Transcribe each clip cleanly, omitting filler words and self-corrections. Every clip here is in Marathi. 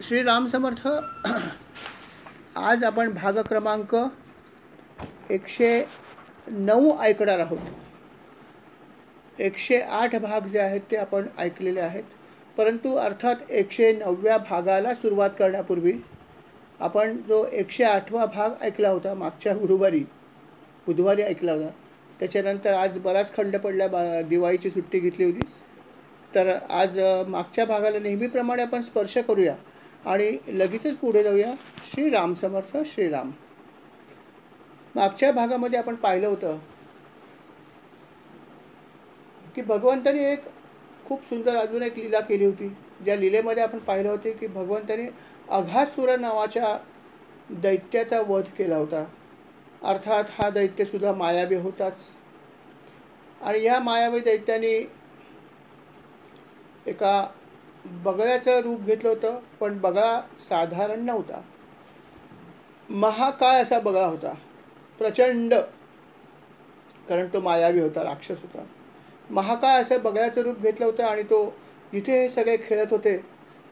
श्रीराम समर्थ. आज आपण भाग क्रमांक 109 ऐकणार आहोत. 108 भाग जे आहेत ते आपण ऐकलेले आहेत, परंतु अर्थात 109व्या भागाला सुरुवात करण्यापूर्वी आपण जो 108वा भाग ऐकला होता मागच्या बुधवारी ऐकला होता. त्याच्यानंतर आज बराच खंड पडला, दिवाळीची सुट्टी घेतली होती. तर आज मागच्या भागाला नेहमीप्रमाणे आपण स्पर्श करूया आणि लगेचच पुढे जाऊया. श्रीराम समर्थ. श्रीराम. मागच्या भागामध्ये आपण पाहिलं होतं की भगवंताने एक खूप सुंदर अजून एक लीला केली होती. ज्या लीलेमध्ये आपण पाहिलं होते की भगवंताने अघासुर नावाच्या दैत्याचा वध केला होता. अर्थात हा दैत्यसुद्धा मायावी होताच. आणि ह्या मायावी दैत्याने एका बगळ्याचं रूप घेतलं होतं, पण बगळा साधारण नव्हता, महाकाय असा बगळा होता, प्रचंड. कारण तो मायावी होता, राक्षस होता. महाकाय असं बगळ्याचं रूप घेतलं होतं आणि तो जिथे हे सगळे खेळत होते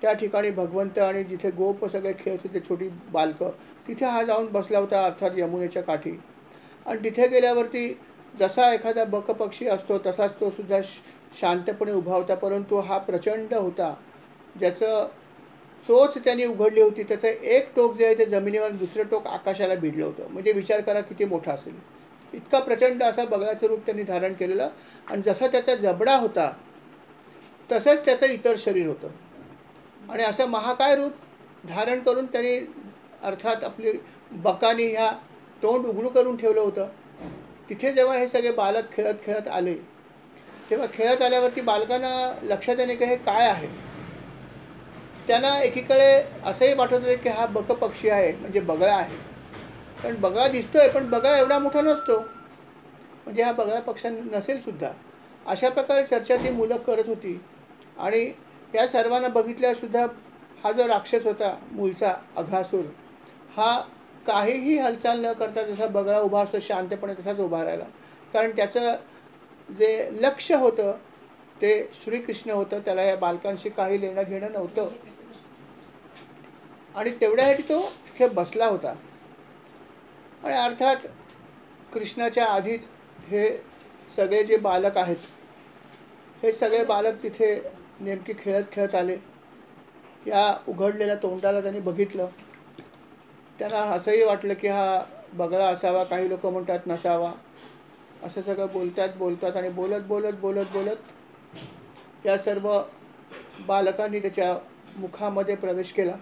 त्या ठिकाणी भगवंत आणि जिथे गोप सगळे खेळत होते, छोटी बालकं, तिथे हा जाऊन बसला होता, अर्थात यमुनेच्या काठी. आणि तिथे गेल्यावरती जसा एखादा बकपक्षी असतो तसाच तो सुद्धा शांतपणे उभा होता. परंतु हा प्रचंड होता, ज्याचं चोच त्याने उघडली होती. त्याचं एक टोक जे आहे ते जमिनीवर, दुसरं टोक आकाशाला भिडलं होतं. म्हणजे विचार करा किती मोठा असेल. इतका प्रचंड असा बगळ्याचं रूप त्यांनी धारण केलेलं. आणि जसा त्याचा जबडा होता तसंच त्याचं इतर शरीर होतं. आणि असं महाकाय रूप धारण करून त्यांनी अर्थात आपली बकानी ह्या तोंड उघडू करून ठेवलं होतं. तिथे जेव्हा हे सगळे बालक खेळत खेळत आले, तेव्हा खेळत आल्यावरती बालकांना लक्षात येणे की हे काय आहे. त्यांना एकीकडे असंही वाटत होते की हा बकपक्षी आहे, म्हणजे बगळा आहे. कारण बगळा दिसतोय, पण बगळा एवढा मोठा नसतो, म्हणजे हा बगळा पक्षी नसेल सुद्धा. अशा प्रकारे चर्चा ती मुलं करत होती. आणि या सर्वांना बघितल्यासुद्धा हा जो राक्षस होता मूळचा अघासूर, हा काहीही हालचाल न करता जसा बगळा उभा असतो शांतपणे तसाच उभा राहिला. कारण त्याचं जे लक्ष होतं ते श्रीकृष्ण होतं. त्याला या बालकांशी काही लेणं घेणं नव्हतं. आणि तेवढ्यासाठी तो तिथे बसला होता. आणि अर्थात कृष्णाच्या आधीच हे सगळे जे बालक आहेत, हे सगळे बालक तिथे नेमके खेळत खेळत आले. या उघडलेल्या तोंडाला त्यांनी बघितलं. त्यांना असंही वाटलं की हा बगळा असावा, काही लोक म्हणतात नसावा. असं सगळं बोलतात आणि बोलत या सर्व बालकांनी त्याच्या मुखामध्ये प्रवेश केला.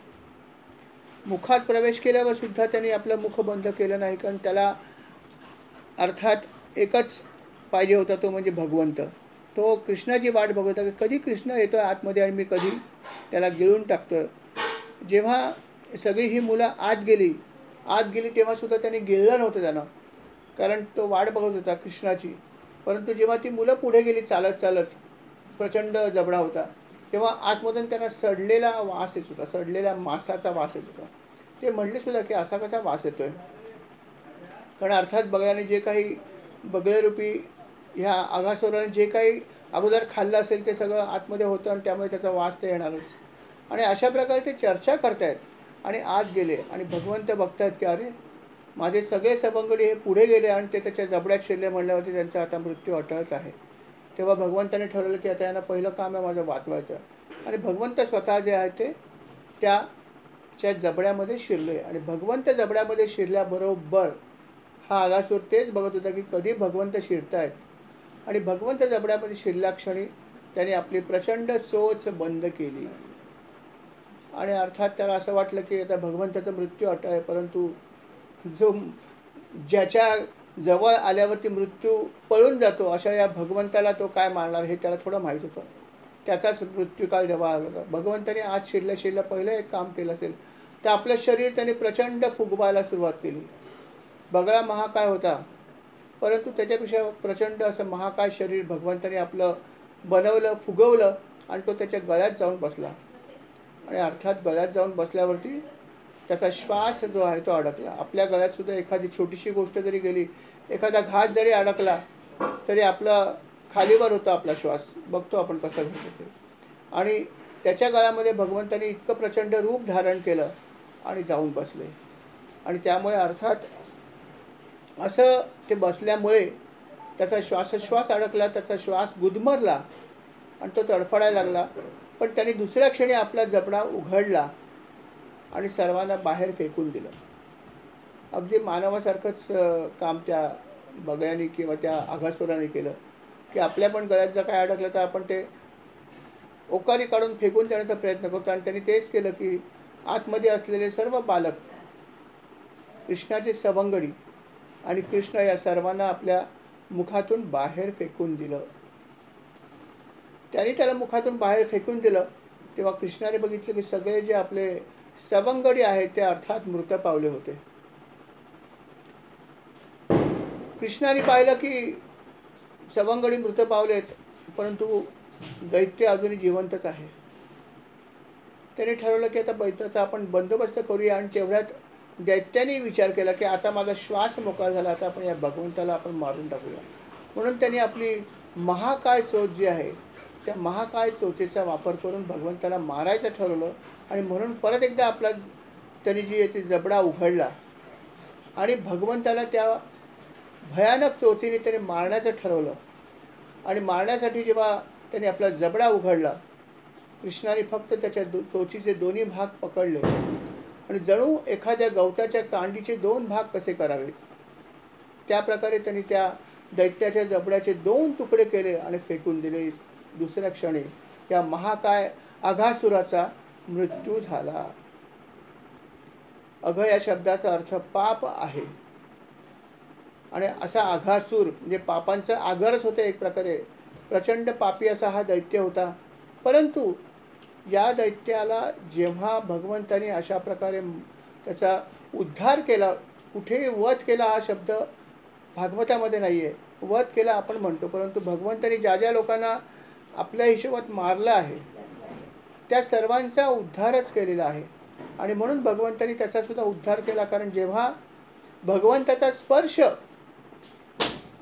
मुखात प्रवेश केल्यावर सुद्धा त्यांनी आपलं मुख बंद केलं नाही. कारण त्याला अर्थात एकच पाहिजे होता, तो म्हणजे भगवंत. तो कृष्णाची वाट बघत होता की कधी कृष्ण येतोय आतमध्ये आणि मी कधी त्याला गिळून टाकतोय. जेव्हा सगळी ही मुलं आत गेली तेव्हासुद्धा त्यांनी गिळलं नव्हतं त्यांना, कारण तो वाट बघत होता कृष्णाची. परंतु जेव्हा ती मुलं पुढे गेली चालत चालत, प्रचंड जबडा होता, तेव्हा आतमधून त्यांना सडलेला वास येत होता, सडलेल्या मांसाचा वास येत होता. ते म्हणले सुद्धा की असा कसा वास येतोय. कारण अर्थात बगळ्याने जे काही बगळेरूपी ह्या अघासुराने जे काही अगोदर खाल्लं असेल ते सगळं आतमध्ये होतं आणि त्यामुळे त्याचा वास ते येणारच. आणि अशा प्रकारे ते चर्चा करतायत आणि आत गेले. आणि भगवंत बघतायत की अरे माझे सगळे सवंगडी हे पुढे गेले आणि ते त्याच्या जबड्यात शिरले, म्हणल्यावरती त्यांचा आता मृत्यू अटळच आहे. तेव्हा भगवंताने ठरवलं की आता यांना पहिलं काम आहे माझं वाचवायचं. आणि भगवंत स्वतः जे आहे ते त्याच्या जबड्यामध्ये शिरले. आणि भगवंत जबड्यामध्ये शिरल्याबरोबर हा अघासूर तेच बघत होता की कधी भगवंत शिरतायत. आणि भगवंत जबड्यामध्ये शिरल्या क्षणी त्याने आपली प्रचंड चोच बंद केली. आणि अर्थात त्याला असं वाटलं की आता भगवंताचा मृत्यू अटळ आहे. परंतु जो ज्याच्या जवळ आल्यावरती मृत्यू पळून जातो अशा या भगवंताला तो काय मारणार हे त्याला थोडं माहीत होतं. त्याचाच मृत्यूकाल जेव्हा आला होता, भगवंताने आज शिरल्या पहिलं एक काम केलं असेल तर आपलं शरीर त्याने प्रचंड फुगवायला सुरुवात केली. बगळा महाकाय होता, परंतु त्याच्यापेक्षा प्रचंड असं महाकाय शरीर भगवंताने आपलं बनवलं, फुगवलं आणि तो त्याच्या गळ्यात जाऊन बसला. आणि अर्थात गळ्यात जाऊन बसल्यावरती त्याचा श्वास जो आहे तो अडकला. आपल्या गळ्यातसुद्धा एखादी छोटीशी गोष्ट जरी गेली, एखादा घास जरी अडकला तरी आपलं खालीवर होतं आपला श्वास. बघतो आपण कसं घेतो ते. आणि त्याच्या गळ्यामध्ये भगवंतांनी इतकं प्रचंड रूप धारण केलं आणि जाऊन बसले. आणि त्यामुळे अर्थात असं ते बसल्यामुळे त्याचा श्वासोच्छ्वास अडकला, त्याचा श्वास गुदमरला आणि तो तडफडायला लागला. पण त्याने दुसऱ्या क्षणी आपला जबडा उघडला आणि सर्वांना बाहेर फेकून दिलं. अगदी मानवासारखंच काम त्या बगळ्याने किंवा त्या अघासुराने केलं की आपल्या पण गळ्यात जर काय अडकलं तर आपण ते ओकारी काढून फेकून देण्याचा प्रयत्न करतो. आणि त्यांनी तेच केलं की आतमध्ये असलेले सर्व बालक, कृष्णाचे सवंगडी आणि कृष्ण या सर्वांना आपल्या मुखातून बाहेर फेकून दिलं. त्यांनी त्याला मुखातून बाहेर फेकून दिलं तेव्हा कृष्णाने बघितलं की सगळे जे आपले सवंगडी आहेत ते अर्थात मृत पावले होते. कृष्णाने पाहिलं की सवंगडी मृत पावलेत, परंतु दैत्य अजूनही जिवंतच आहे. त्याने ठरवलं की आता दैत्याचा आपण बंदोबस्त करूया. आणि तेवढ्यात दैत्याने विचार केला की आता माझा श्वास मोकळा झाला, आता आपण या भगवंताला आपण मारून टाकूया. म्हणून त्यांनी आपली महाकाय चोच जी आहे त्या महाकाय चोचेचा वापर करून भगवंताला मारायचं ठरवलं. आणि म्हणून परत एकदा आपला त्यांनी जी आहे ती जबडा उघडला आणि भगवंताला त्या भयानक चोचीने त्याने मारण्याचं ठरवलं. आणि मारण्यासाठी जेव्हा त्याने आपला जबडा उघडला, कृष्णाने फक्त त्याच्या चोचीचे दोन्ही भाग पकडले आणि जणू एखाद्या गवताच्या कांडीचे 2 भाग कसे करावेत त्या प्रकारे त्यांनी त्या दैत्याच्या जबड्याचे 2 तुकडे केले आणि फेकून दिले. दुसऱ्या क्षणी या महाकाय अघासुराचा मृत्यू झाला. अघ या शब्दाचा अर्थ पाप आहे. आणि असा अघासूर म्हणजे पापांचं आगरच होते एक प्रकारे. प्रचंड पापी असा हा दैत्य होता. परंतु या दैत्याला जेव्हा भगवंताने अशा प्रकारे त्याचा उद्धार केला, कुठेही वध केला हा शब्द भागवतामध्ये नाही आहे. वध केला आपण म्हणतो, परंतु भगवंताने ज्या ज्या लोकांना आपल्या हिशोबात मारलं आहे त्या सर्वांचा उद्धारच केलेला आहे. आणि म्हणून भगवंताने त्याचा सुद्धा उद्धार केला. कारण जेव्हा भगवंताचा स्पर्श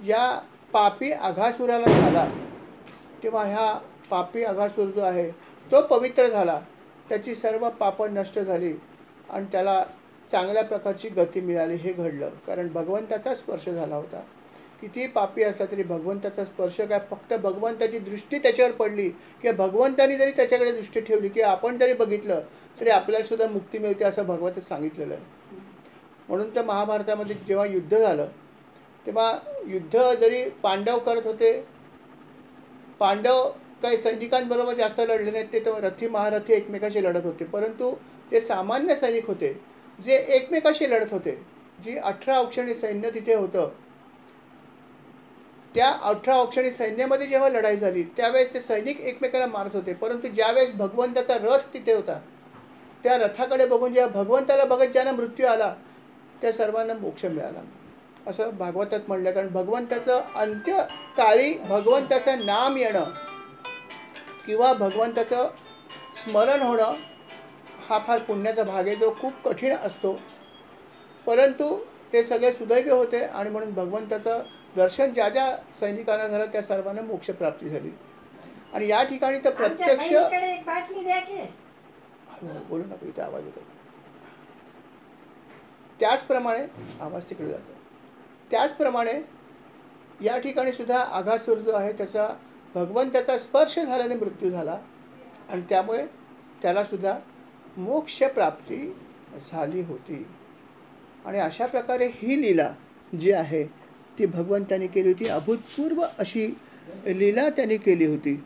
या पापी अघासुराला झाला तेव्हा ह्या पापी अघासुर जो आहे तो पवित्र झाला, त्याची सर्व पापं नष्ट झाली आणि त्याला चांगल्या प्रकारची गती मिळाली. हे घडलं कारण भगवंताचा स्पर्श झाला होता. किती पापी असला तरी भगवंताचा स्पर्श काय, फक्त भगवंताची दृष्टी त्याच्यावर पडली किंवा भगवंतानी जरी त्याच्याकडे दृष्टी ठेवली किंवा आपण जरी बघितलं तरी आपल्याला सुद्धा मुक्ती मिळते असं भगवंताने सांगितलेलं आहे. म्हणून तर महाभारतामध्ये जेव्हा युद्ध झालं तेव्हा युद्ध जरी पांडव करत होते, पांडव काही सैनिकांबरोबर जास्त लढले नाहीत, ते तर रथी महारथी एकमेकाशी लढत होते. परंतु ते सामान्य सैनिक होते जे एकमेकाशी लढत होते. जी 18 औक्षणी सैन्य तिथे होतं, त्या 18 औक्षणी सैन्यामध्ये जेव्हा लढाई झाली त्यावेळेस ते सैनिक एकमेकाला मारत होते. परंतु ज्यावेळेस भगवंताचा रथ तिथे होता त्या रथाकडे बघून जेव्हा भगवंताला बघत ज्यांना मृत्यू आला त्या सर्वांना मोक्ष मिळाला असं भागवतात म्हणलं. कारण भगवंताचं अंत्यकाळी भगवंताचं नाम येणं किंवा भगवंताचं स्मरण होणं हा फार पुण्याचा भाग आहे, जो खूप कठीण असतो. परंतु ते सगळे सुदैवी होते आणि म्हणून भगवंताचं दर्शन ज्या ज्या सैनिकांना झालं त्या सर्वांना मोक्षप्राप्ती झाली. आणि या ठिकाणी तर प्रत्यक्ष बोलू नका, इथे आवाज येतो. त्याचप्रमाणे आवाज तिकडे जातो. त्याचप्रमाणे या ठिकाणी सुद्धा अघासुर जो आहे त्याचा भगवंताचा स्पर्श झाल्याने मृत्यू झाला आणि त्यामुळे त्याला सुद्धा मोक्षप्राप्ती झाली होती. आणि अशा प्रकारे ही लीला जी आहे ती भगवंताने केली होती. अभूतपूर्व अशी लीला त्यांनी केली होती.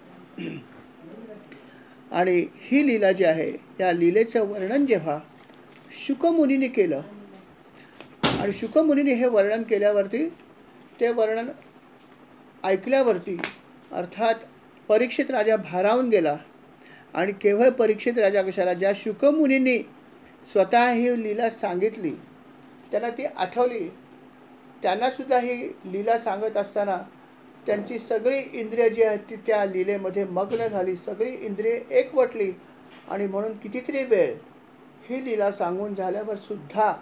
आणि ही लीला जी आहे या लीलेचं वर्णन जेव्हा शुकमुनीने केलं आणि शुकमुनीने हे वर्णन केल्यावरती ते वर्णन ऐकल्यावरती अर्थात परीक्षित राजा भारावून गेला. आणि केवळ परीक्षित राजा कशाला, ज्या शुकमुनींनी स्वतः ही लीला सांगितली त्यांना ती आठवली, त्यांनासुद्धा ही लीला सांगत असताना त्यांची सगळी इंद्रिय जी आहेत ती त्या लीलेमध्ये मग्न झाली, सगळी इंद्रिय एकवटली. आणि म्हणून कितीतरी वेळ ही लीला सांगून झाल्यावर सुद्धा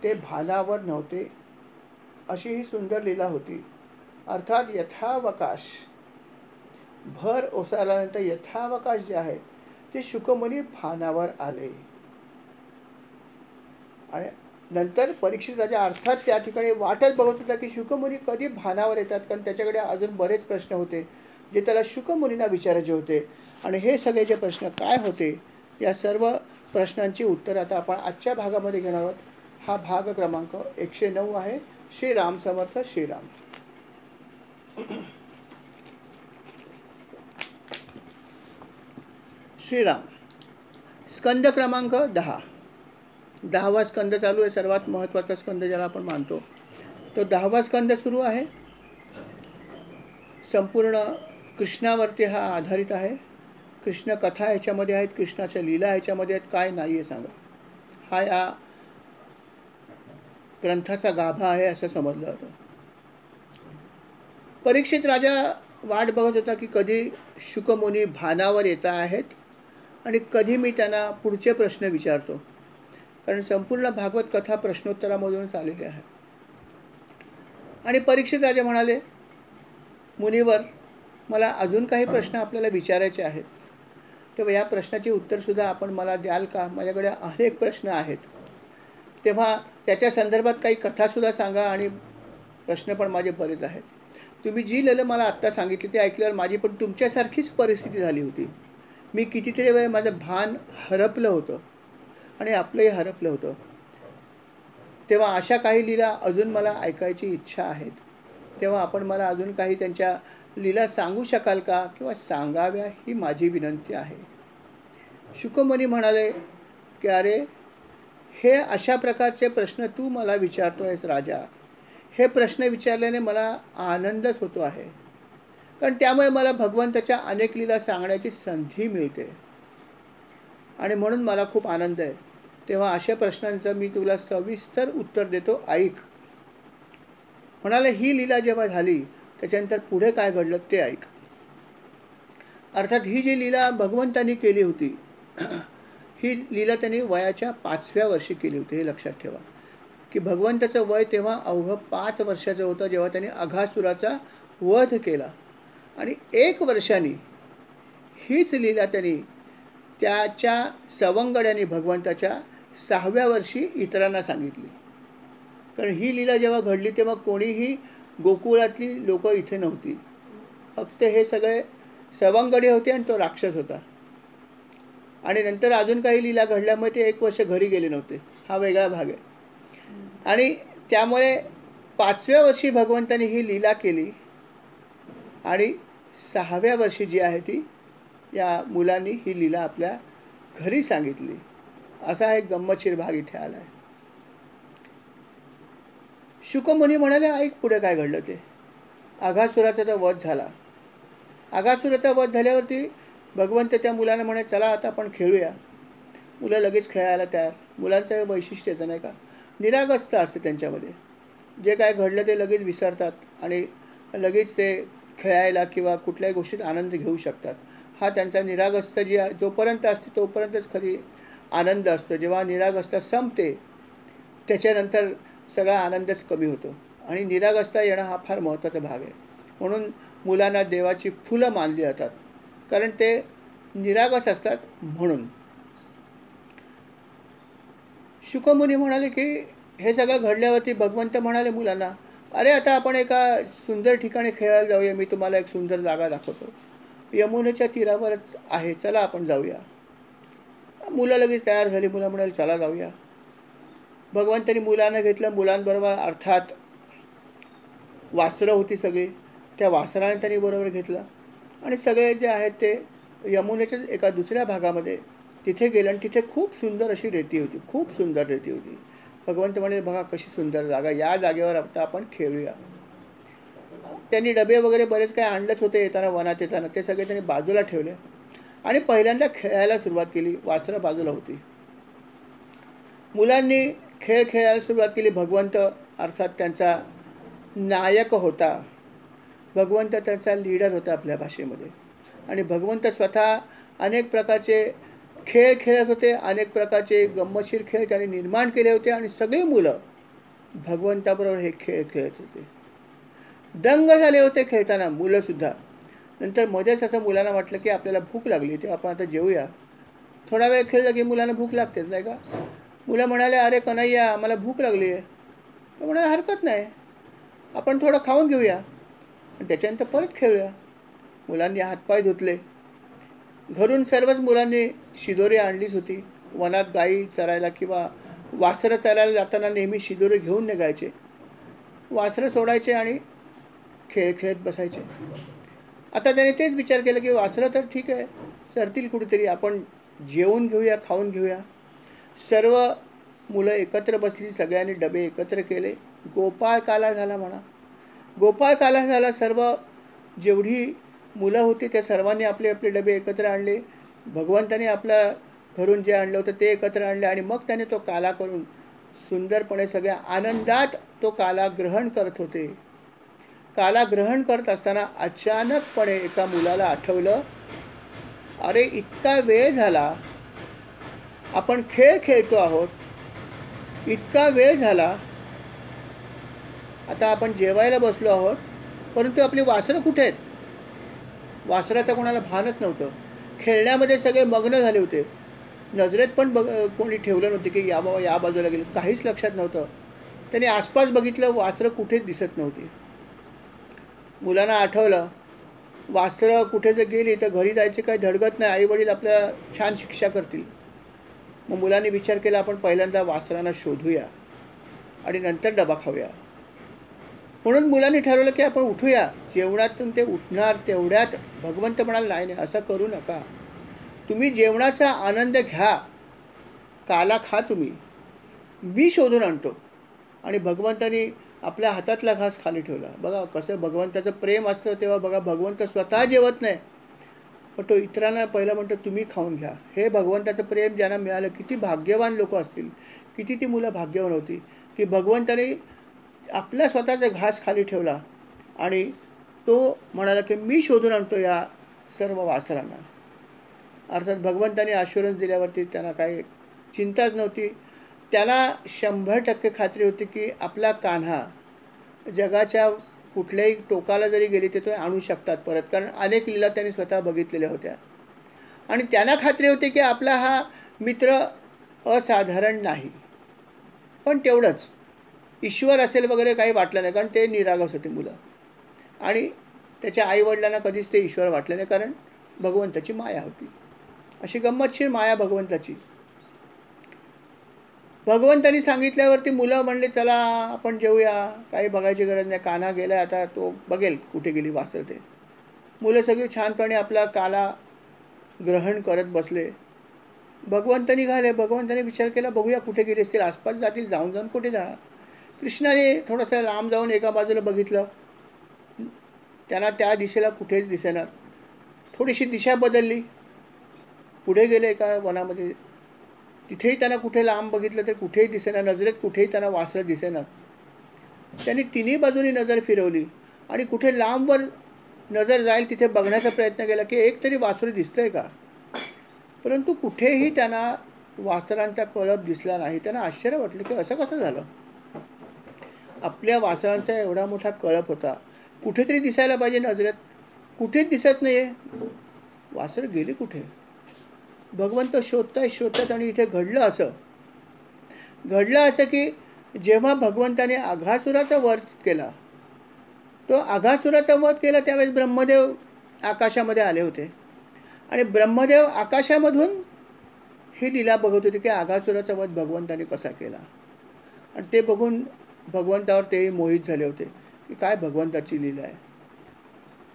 ते भानावर नव्हते. अशी ही सुंदर लीला होती. अर्थात यथावकाश भर ओसारल्यानंतर यथावकाश जे आहे ते शुकमुनी भानावर आले. आणि नंतर परीक्षित राजा अर्थात त्या ठिकाणी वाटच बघत होता की शुकमुनी कधी भानावर येतात, कारण त्याच्याकडे अजून बरेच प्रश्न होते जे त्याला शुकमुनींना विचारायचे होते. आणि हे सगळे जे प्रश्न काय होते, या सर्व प्रश्नांची उत्तर आता आपण आजच्या भागामध्ये घेणार आहोत. हा भाग क्रमांक 109 आहे. श्रीराम समर्थ श्रीराम. श्रीराम. स्कंद क्रमांक 10. 10वा स्कंद चालू आहे. सर्वात महत्त्वाचा स्कंद ज्याला आपण मानतो तो 10वा स्कंद सुरू आहे. संपूर्ण कृष्णावरती हा आधारित आहे. कृष्ण कथा ह्याच्यामध्ये आहेत, कृष्णाच्या लीला ह्याच्यामध्ये आहेत. काय नाही आहे सांगा. हा या ग्रंथाचा गाभा आहे असं समजलं जातं. परीक्षित राजा वाट बघत होता की कधी शुकमुनी भानावर येत आहेत आणि कधी मी त्यांना पुढचे प्रश्न विचारतो, कारण संपूर्ण भागवत कथा प्रश्नोत्तरामधूनच आलेली आहे. आणि परीक्षित राजा म्हणाले, मुनीवर, मला अजून काही प्रश्न आपल्याला विचारायचे आहेत, तेव्हा या प्रश्नाची उत्तरसुद्धा आपण मला द्याल का? माझ्याकडे अनेक प्रश्न आहेत. तेव्हा त्याच्या संदर्भात काही कथासुद्धा सांगा आणि प्रश्न पण माझे बरेच आहेत. तुम्ही जी लीला मला आत्ता सांगितली ते ऐकल्यावर माझी पण तुमच्यासारखीच परिस्थिती झाली होती. मी कितीतरी वेळ माझं भान हरपलं होतं आणि आपलंही हरपलं होतं. तेव्हा अशा काही लीला अजून मला ऐकायची इच्छा आहेत. तेव्हा आपण मला अजून काही त्यांच्या लीला सांगू शकाल का, किंवा सांगाव्या ही माझी विनंती आहे. शुकमुनी म्हणाले की अरे, हे अशा प्रकारचे प्रश्न तू मला विचारतोयस राजा. हे प्रश्न विचारल्याने मला आनंदच होतो आहे, कारण त्यामुळे मला भगवंताच्या अनेक लीला सांगण्याची संधी मिळते आणि म्हणून मला खूप आनंद आहे. तेव्हा अशा प्रश्नांचं मी तुला सविस्तर उत्तर देतो, ऐक. म्हणाले, ही लीला जेव्हा झाली त्याच्यानंतर पुढे काय घडलं ते ऐक. अर्थात ही जी लीला भगवंतांनी केली होती, ही लीला त्यांनी वयाच्या 5व्या वर्षी केली होती. हे लक्षात ठेवा की भगवंताचं वय तेव्हा अवघं 5 वर्षाचं होतं जेव्हा त्यांनी अघासुराचा वध केला. आणि 1 वर्षांनी हीच लीला त्यांनी त्याच्या सवंगड्यांनी भगवंताच्या 6व्या वर्षी इतरांना सांगितली. कारण ही लीला जेव्हा घडली तेव्हा कोणीही गोकुळातली लोक इथे नव्हती. फक्त हे सगळे सवंगडी होते आणि तो राक्षस होता. आणि नंतर अजून काही लीला घडल्यामुळे ते 1 वर्ष घरी गेले नव्हते. हा वेगळा भाग आहे. आणि त्यामुळे 5व्या वर्षी भगवंतांनी ही लीला केली आणि 6व्या वर्षी जी आहे ती या मुलांनी ही लीला आपल्या घरी सांगितली. असा एक गंमतशीर भाग इथे आला आहे. शुकमुनी म्हणाले, ऐक पुढे काय घडलं ते. अघासुराचा तर वध झाला. अघासुराचा वध झाल्यावरती भगवंत त्या मुलांना म्हणे, चला आता आपण खेळूया. मुलं लगेच खेळायला तयार. मुलांचं हे वैशिष्ट्यचं नाही का, निरागसता असते त्यांच्यामध्ये. जे काय घडलं ते लगेच विसरतात आणि लगेच ते खेळायला किंवा कुठल्याही गोष्टीत आनंद घेऊ शकतात. हा त्यांचा निरागसता जी जोपर्यंत असते तोपर्यंतच खरी आनंद असतो. जेव्हा निरागसता संपते त्याच्यानंतर सगळा आनंदच कमी होतो. आणि निरागसता येणं हा फार महत्त्वाचा भाग आहे. म्हणून मुलांना देवाची फुलं मानली जातात, कारण ते निरागस असतात म्हणून. शुकमुनी म्हणाले की हे सगळं घडल्यावरती भगवंत म्हणाले मुलांना, अरे आता आपण एका सुंदर ठिकाणी खेळायला जाऊया. मी तुम्हाला एक सुंदर जागा दाखवतो. यमुनेच्या तीरावरच आहे, चला आपण जाऊया. मुलं लगेच तयार झाली. मुलं म्हणाले, चला जाऊया. भगवंतांनी मुलांना घेतलं. मुलांबरोबर अर्थात वासरं होती सगळी. त्या वासराने त्यांनी बरोबर घेतलं आणि सगळे जे आहेत ते यमुनेच्याच एका दुसऱ्या भागामध्ये तिथे गेलं. आणि तिथे खूप सुंदर अशी रेती होती, खूप सुंदर रेती होती. भगवंत म्हणे, बघा कशी सुंदर जागा, या जागेवर आता आपण खेळूया. त्यांनी डबे वगैरे बरेच काही आणलंच होते येताना, वनात येताना. ते सगळे त्यांनी बाजूला ठेवले आणि पहिल्यांदा खेळायला सुरुवात केली. वासरं बाजूला होती. मुलांनी खेळ खेळायला सुरुवात केली. भगवंत अर्थात त्यांचा नायक होता. भगवंत त्यांचा लीडर होता आपल्या भाषेमध्ये. आणि भगवंत स्वतः अनेक प्रकारचे खेळ खेळत होते. अनेक प्रकारचे गंमतशीर खेळ त्यांनी निर्माण केले होते आणि सगळी मुलं भगवंताबरोबर हे खेळ खेळत होते. दंग झाले होते खेळताना मुलंसुद्धा. नंतर मध्येच असं मुलांना वाटलं की आपल्याला भूक लागली, तेव्हा आपण आता जेवूया. थोडा वेळ खेळलं की मुलांना भूक लागतेच नाही का. मुलं म्हणाले, अरे कन्हैया आम्हाला भूक लागली आहे. तर म्हणाले हरकत नाही, आपण थोडं खाऊन घेऊया आणि त्याच्यानंतर परत खेळूया. मुलांनी हातपाय धुतले. घरून सर्वच मुलांनी शिदोरी आणलीच होती. वनात गाई चरायला किंवा वासरं चरायला जाताना नेहमी शिदोरी घेऊन निघायचे. वासरं सोडायचे आणि खेळ खेळत बसायचे. आता त्याने तेच विचार केला की वासरं तर ठीक आहे, चरतील कुठेतरी, आपण जेवून घेऊया, खाऊन घेऊया. सर्व मुलं एकत्र बसली, सगळ्यांनी डबे एकत्र केले. गोपाळ काला झाला म्हणा. गोपाळ काला झाला. सर्व जेवढी मुलं होती त्या सर्वांनी आपले आपले डबे एकत्र आणले. भगवंताने आपल्या घरून जे आणलं होतं ते एकत्र आणले आणि मग त्याने तो काला करून सुंदरपणे सगळ्या आनंदात तो काला ग्रहण करत होते. काला ग्रहण करत असताना अचानकपणे एका मुलाला आठवलं, अरे इतका वेळ झाला, आपण खेळ खेळतो आहोत, इतका वेळ झाला, आता आपण जेवायला बसलो आहोत, परंतु आपली वासरं कुठे आहेत. वासराचं कोणाला भानच नव्हतं. खेळण्यामध्ये सगळे मग्न झाले होते. नजरेत पण कोणी ठेवलं नव्हते की या बाबा या बाजूला गेले, काहीच लक्षात नव्हतं. त्याने आसपास बघितलं, वासरं कुठेच दिसत नव्हती. मुलांना आठवलं, वासरं कुठे जर गेली तर घरी जायचे काही धडगत नाही, आईवडील आपल्याला छान शिक्षा करतील. मग मुलांनी विचार केला, आपण पहिल्यांदा वासरांना शोधूया आणि नंतर डबा खाऊया. म्हणून मुलांनी ठरवलं की आपण उठूया. जेवणातून ते उठणार तेवढ्यात भगवंत म्हणाला, नाही नाही असं करू नका, तुम्ही जेवणाचा आनंद घ्या, काला खा तुम्ही, मी शोधून आणतो. आणि भगवंतानी आपल्या हातातला घास खाली ठेवला. बघा कसं भगवंताचं प्रेम असतं. तेव्हा बघा भगवंत स्वतः जेवत नाही, पण तो इतरांना पहिलं म्हणतो तुम्ही खाऊन घ्या. हे भगवंताचं प्रेम ज्यांना मिळालं, किती भाग्यवान लोक असतील, किती ती मुलं भाग्यवान होती की भगवंताने आपला स्वतःचा घास खाली ठेवला आणि तो म्हणाला की मी शोधून आणतो या सर्व वासरांना. अर्थात भगवंताने आश्वासन दिल्यावरती त्यांना काही चिंताच नव्हती. त्याला 100% खात्री होती की आपला कान्हा जगाच्या कुठल्याही टोकाला जरी गेली ते आणू शकतात परत, कारण अनेक लीला त्यांनी स्वतः बघितलेल्या होत्या. आणि त्यांना खात्री होती की आपला हा मित्र असाधारण नाही. पण तेवढंच, ईश्वर असेल वगैरे काही वाटलं नाही, कारण ते निरागस होते मुलं. आणि त्याच्या आईवडिलांना कधीच ते ईश्वर वाटले नाही, कारण भगवंताची माया होती. अशी गंमतशीर माया भगवंताची. भगवंतानी सांगितल्यावरती मुलं म्हणले, चला आपण जेवूया, काही बघायची गरज नाही, कान्हा गेला, आता तो बघेल कुठे गेली वासरं ते. मुलं सगळी छानपणे आपला काला ग्रहण करत बसले. भगवंत निघाले. भगवंताने विचार केला, बघूया कुठे गेले असतील, आसपास जातील, जाऊन जाऊन कुठे जाणार. कृष्णाने थोडंसं लांब जाऊन एका बाजूला बघितलं, त्यांना त्या दिशेला कुठेच दिसेना. थोडीशी दिशा बदलली, पुढे गेले एका वनामध्ये, तिथेही त्यांना कुठे लांब बघितलं तर कुठेही दिसेना, नजरेत कुठेही त्यांना वासरं दिसेना. त्यांनी तिन्ही बाजूनी नजर फिरवली आणि कुठे लांबवर नजर जाईल तिथे बघण्याचा प्रयत्न केला की एक तरी वासरू दिसतंय का, परंतु कुठेही त्यांना वासरांचा कळप दिसला नाही. त्यांना आश्चर्य वाटलं की असं कसं झालं, आपल्या वासरांचा एवढा मोठा कळप होता, कुठेतरी दिसायला पाहिजे नजरेत, कुठेच दिसत नाही आहे, वासरं गेली कुठे. भगवंत शोधतात आणि इथे घडलं असं की जेव्हा भगवंताने अघासुराचा वध केला, तो अघासुराचा वध केला त्यावेळेस ब्रह्मदेव आकाशामध्ये आले होते आणि ब्रह्मदेव आकाशामधून ही लीला बघत होते की अघासुराचा वध भगवंताने कसा केला. आणि ते बघून भगवंतावर तेही मोहित झाले होते की काय भगवंताची लीला आहे.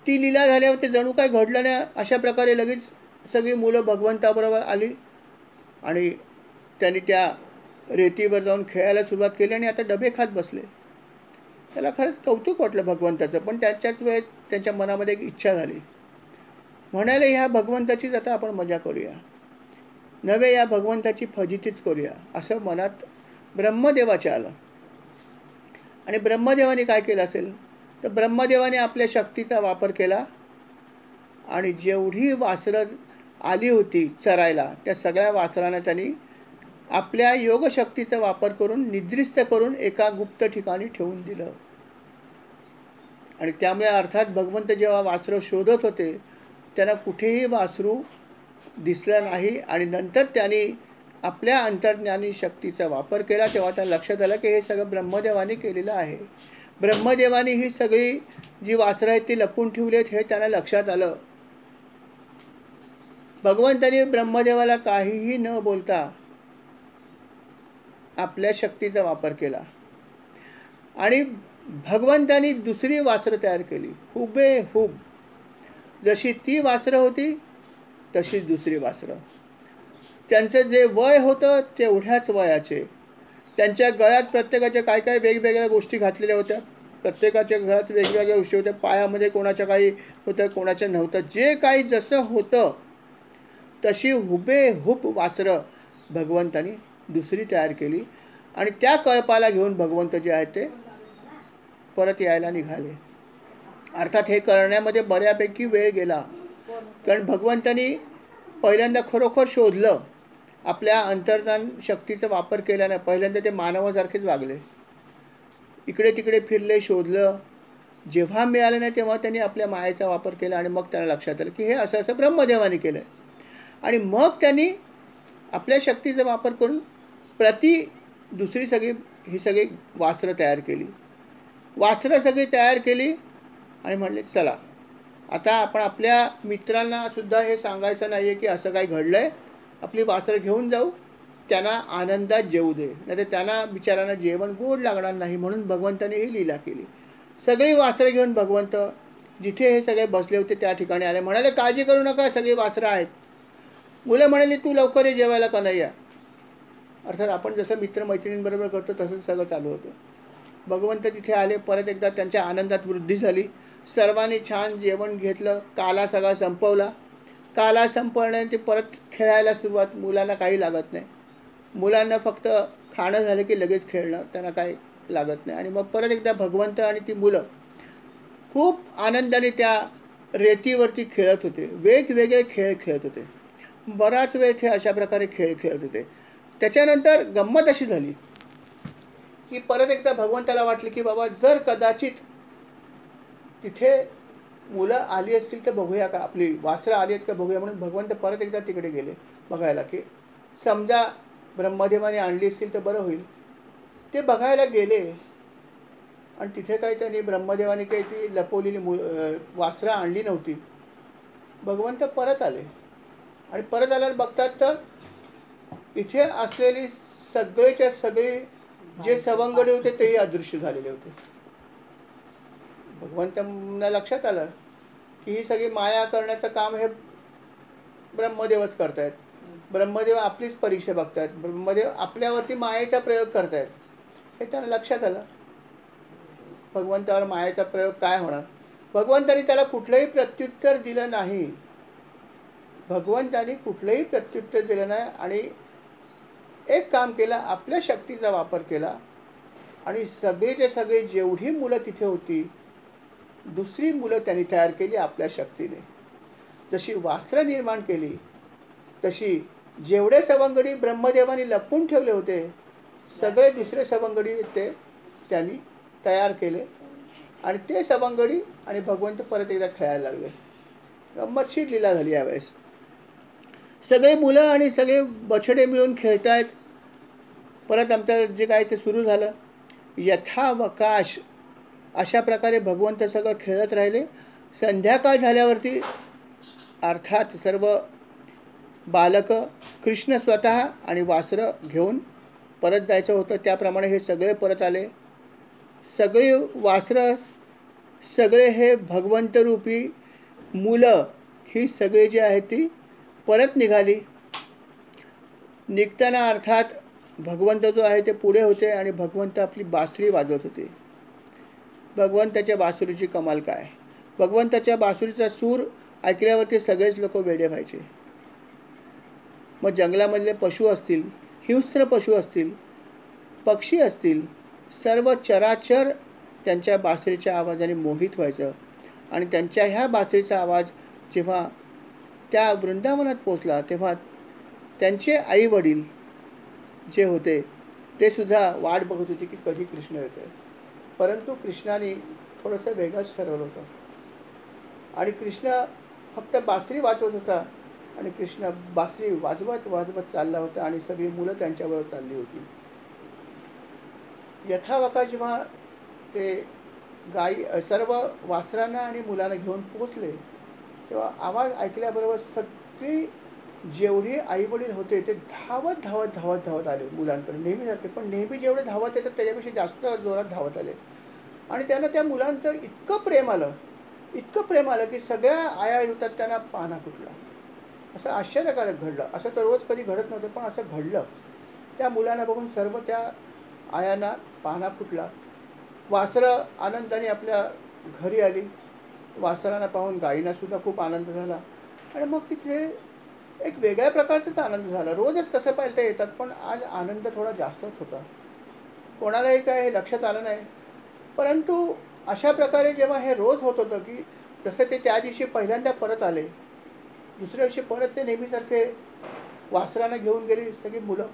ती लीला झाल्यावर ते जणू काय घडलं नाही. अशा प्रकारे लगेच सगळी मुलं भगवंताबरोबर आली आणि त्यांनी त्या रेतीवर जाऊन खेळायला सुरुवात केली आणि आता डबे खात बसले. त्याला खरंच कौतुक वाटलं भगवंताचं, पण त्याच्याच वेळेत त्यांच्या मनामध्ये एक इच्छा झाली. म्हणाले, ह्या भगवंताचीच आता आपण मजा करूया, नव्हे या भगवंताची फजितीच करूया, असं मनात ब्रह्मदेवाच्या आलं. आणि ब्रह्मदेवाने काय केलं असेल तर ब्रह्मदेवाने आपल्या शक्तीचा वापर केला आणि जेवढी वासरं आली होती चरायला त्या सगळ्या वासरांना त्यांनी आपल्या योगशक्तीचा वापर करून निद्रिस्त करून एका गुप्त ठिकाणी ठेवून दिलं. आणि त्यामुळे अर्थात भगवंत जेव्हा वासरं शोधत होते त्यांना कुठेही वासरू दिसला नाही आणि नंतर त्यांनी आपल्या अंतर्ज्ञानी शक्तीचा वापर केला, तेव्हा त्या लक्षात आलं की हे सगळं ब्रह्मदेवाने केलेलं आहे. ब्रह्मदेवाने ही सगळी जी वासरं आहेत ती लपवून ठेवली आहेत हे त्यांना लक्षात आलं. भगवंतानी ब्रह्मदेवाला काहीही न बोलता आपल्या शक्तीचा वापर केला आणि भगवंतानी दुसरी वासरं तयार केली, हुबेहूब जशी ती वासरं होती तशीच दुसरी वासरं. त्यांचं जे वय होतं तेवढ्याच वयाचे, त्यांच्या गळ्यात प्रत्येकाच्या काय काय वेगवेगळ्या गोष्टी घातलेल्या होत्या, प्रत्येकाच्या घरात वेगवेगळ्या गोष्टी होत्या, पायामध्ये कोणाच्या काही होतं कोणाच्या नव्हतं, जे काही जसं होतं तशी हुबेहूब वासरं भगवंतानी दुसरी तयार केली आणि त्या कळपाला घेऊन भगवंत जे आहेत ते परत यायला निघाले. अर्थात हे करण्यामध्ये बऱ्यापैकी वेळ गेला, कारण भगवंतानी पहिल्यांदा खरोखर शोधलं, आपल्या अंतर्ज्ञान शक्तीचा वापर केल्याने पहिल्यांदा ते मानवासारखेच वागले, इकडे तिकडे फिरले, शोधलं, जेव्हा मिळालं नाही तेव्हा त्यांनी आपल्या मायेचा वापर केला आणि मग त्यांना लक्षात आलं की हे असं असं ब्रह्मदेवाने केलं आणि मग त्यांनी आपल्या शक्तीचा वापर करून दुसरी ही सगळी वासरं तयार केली. वासरं सगळी तयार केली आणि म्हणले चला आता आपण आपल्या मित्रांना सुद्धा हे सांगायचं नाही आहे की असं काही घडलं आहे, आपली वासरं घेऊन जाऊ, त्यांना आनंदात जेवू दे, नाही तर त्यांना बिचारांना जेवण गोड लागणार नाही. म्हणून भगवंताने ही लीला केली. सगळी वासरं घेऊन भगवंत जिथे हे सगळे बसले होते त्या ठिकाणी आले, म्हणाले काळजी करू नका, सगळी वासरं आहेत. मुलं म्हणाली तू लवकर ये जेवायला कन्हैया. अर्थात आपण जसं मित्रमैत्रिणींबरोबर करतो तसंच सगळं चालू होतं. भगवंत तिथे आले, परत एकदा त्यांच्या आनंदात वृद्धी झाली, सर्वांनी छान जेवण घेतलं, काला सगळा संपवला. काला संपवल्याने ते परत खेळायला सुरुवात, मुलांना काही लागत नाही, मुलांना फक्त खाणं झालं की लगेच खेळणं, त्यांना काही लागत नाही. आणि मग परत एकदा भगवंत आणि ती मुलं खूप आनंदाने त्या रेतीवरती खेळत होते, वेगवेगळे खेळ खेळत होते, बराच वेळ ते अशा प्रकारे खेळ खेळत होते. त्याच्यानंतर गंमत अशी झाली की परत एकदा भगवंताला वाटले की बाबा जर कदाचित तिथे मुलं आली असतील तर बघूया का, आपली वासरं आली आहेत का बघूया. म्हणून भगवंत परत एकदा तिकडे गेले बघायला की समजा ब्रह्मदेवाने आणली असतील तर बरं होईल. ते बघायला गेले आणि तिथे काही त्यांनी ब्रह्मदेवाने काही ती लपवलेली वासरं आणली नव्हती. भगवंत परत आले आणि परत आल्यावर बघतात तर इथे असलेली सगळेच्या सगळे जे सवंगडी होते तेही अदृश्य झालेले होते. भगवंतांना लक्षात आलं की ही सगळी माया करण्याचं काम हे ब्रह्मदेवच करतायत, ब्रह्मदेव आपलीच परीक्षा बघतायत, ब्रह्मदेव आपल्यावरती मायेचा प्रयोग करतायत, हे त्यांना लक्षात आलं. भगवंतावर मायेचा प्रयोग काय होणार. भगवंतांनी त्याला कुठलंही प्रत्युत्तर दिलं नाही, भगवंतांनी कुठलंही प्रत्युत्तर दिलं नाही आणि एक काम केलं, आपल्या शक्तीचा वापर केला आणि सगळेचे सगळे जेवढी मुलं तिथे होती दुसरी मुलं त्यांनी तयार केली आपल्या शक्तीने. जशी वासरं निर्माण केली तशी जेवढे सवंगडी ब्रह्मदेवाने लपवून ठेवले होते सगळे दुसरे सवंगडी ते त्यांनी तयार केले आणि ते सवंगडी आणि भगवंत परत एकदा खेळायला लागले. गंमतशीर लीला झाली यावेळेस. सगळे मुलं आणि सगळे बछडे मिळून खेळतायत. परत आमचं जे काय ते सुरू झालं, यथावकाश अशा प्रकारे भगवंत सगळं खेळत राहिले. संध्याकाळ झाल्यावरती अर्थात सर्व बालकं कृष्ण स्वतः आणि वासरं घेऊन परत जायचं होतं, त्याप्रमाणे हे सगळे परत आले. सगळे वासरं, सगळे हे भगवंतरूपी मुलं ही सगळे जी आहेत ती परत निघाली. निघताना अर्थात भगवंत जो आहे ते पुढे होते आणि भगवंत आपली बासरी वाजवत होते. भगवंताच्या बासुरीची कमाल काय, भगवंताच्या बासुरीचा सूर ऐकल्यावरती सगळेच लोक वेडे व्हायचे. मग जंगलामधले पशु असतील, हिंस्र पशु असतील, पक्षी असतील, सर्व चराचर त्यांच्या बासरीच्या आवाजाने मोहित व्हायचं. आणि त्यांच्या ह्या बासरीचा आवाज जेव्हा त्या वृंदावनात पोचला तेव्हा त्यांचे आई वडील जे होते ते सुद्धा वाट बघत होते की कधी कृष्ण येतोय. परंतु कृष्णाने थोडंसं वेगळंच ठरवलं होतं आणि कृष्ण फक्त बासरी वाजवत होता आणि कृष्ण बासरी वाजवत वाजवत चालला होता आणि सगळी मुलं त्यांच्याबरोबर चालली होती. यथावका जेव्हा ते सर्व वासरांना आणि मुलांना घेऊन पोचले, तेव्हा आवाज ऐकल्याबरोबर सगळी जेवढे आईवडील होते ते धावत धावत धावत धावत आले मुलांकडे नेहमीसारखे. पण नेहमी जेवढे धावत येतात त्याच्यापेक्षा जास्त जोरात धावत आले आणि त्यांना त्या मुलांचं इतकं प्रेम आलं की सगळ्या आया होतात त्यांना पाना फुटला. असं आश्चर्यकारक घडलं. असं तर रोज कधी घडत नव्हतं, पण असं घडलं. त्या मुलांना बघून सर्व त्या आयांना पाना फुटला. वासरं आनंदाने आपल्या घरी आली. वासरांना पाहून गायींनासुद्धा खूप आनंद झाला आणि मग तिथे एक वेगळ्या प्रकारचाच आनंद झाला. रोजच तसं पाहिलं येतात, पण आज आनंद थोडा जास्तच होता. कोणालाही काय हे लक्षात आलं नाही. परंतु अशा प्रकारे जेव्हा हे रोज होत होतं की जसं ते त्या दिवशी पहिल्यांदा परत आले, दुसऱ्या दिवशी परत ते नेहमीसारखे वासरांना घेऊन गेली सगळी मुलं.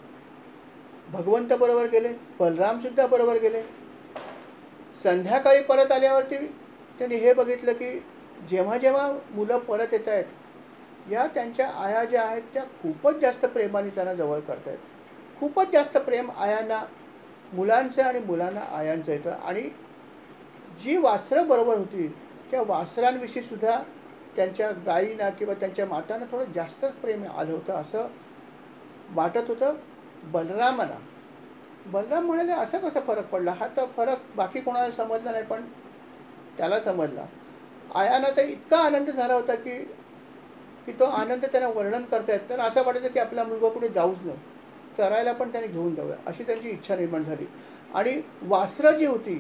भगवंत बरोबर गेले, बलरामसुद्धा बरोबर गेले. संध्याकाळी परत आल्यावरती त्यांनी हे बघितलं की जेव्हा जेव्हा मुलं परत येत आहेत, या त्यांच्या आया ज्या आहेत त्या खूपच जास्त प्रेमाने त्यांना जवळ करत आहेत. खूपच जास्त प्रेम आयांना मुलांचं आणि मुलांना आयांचं येतं. आणि जी वासरं बरोबर होती त्या वासरांविषयी सुद्धा त्यांच्या गायींना किंवा त्यांच्या मातांना थोडं जास्तच प्रेम आलं होतं असं वाटत होतं बलरामाला. बलराम म्हणाले, असं कसं फरक पडला? हा तर फरक बाकी कोणाला समजला नाही, पण त्याला समजला. आयांना तर इतका आनंद झाला होता की की तो आनंद त्यांना वर्णन करतायत. तर असं वाटायचं की आपला मुलगा कुठे जाऊच नाही, चरायला पण त्याने घेऊन जाऊया अशी त्यांची इच्छा निर्माण झाली. आणि वासरं जी होती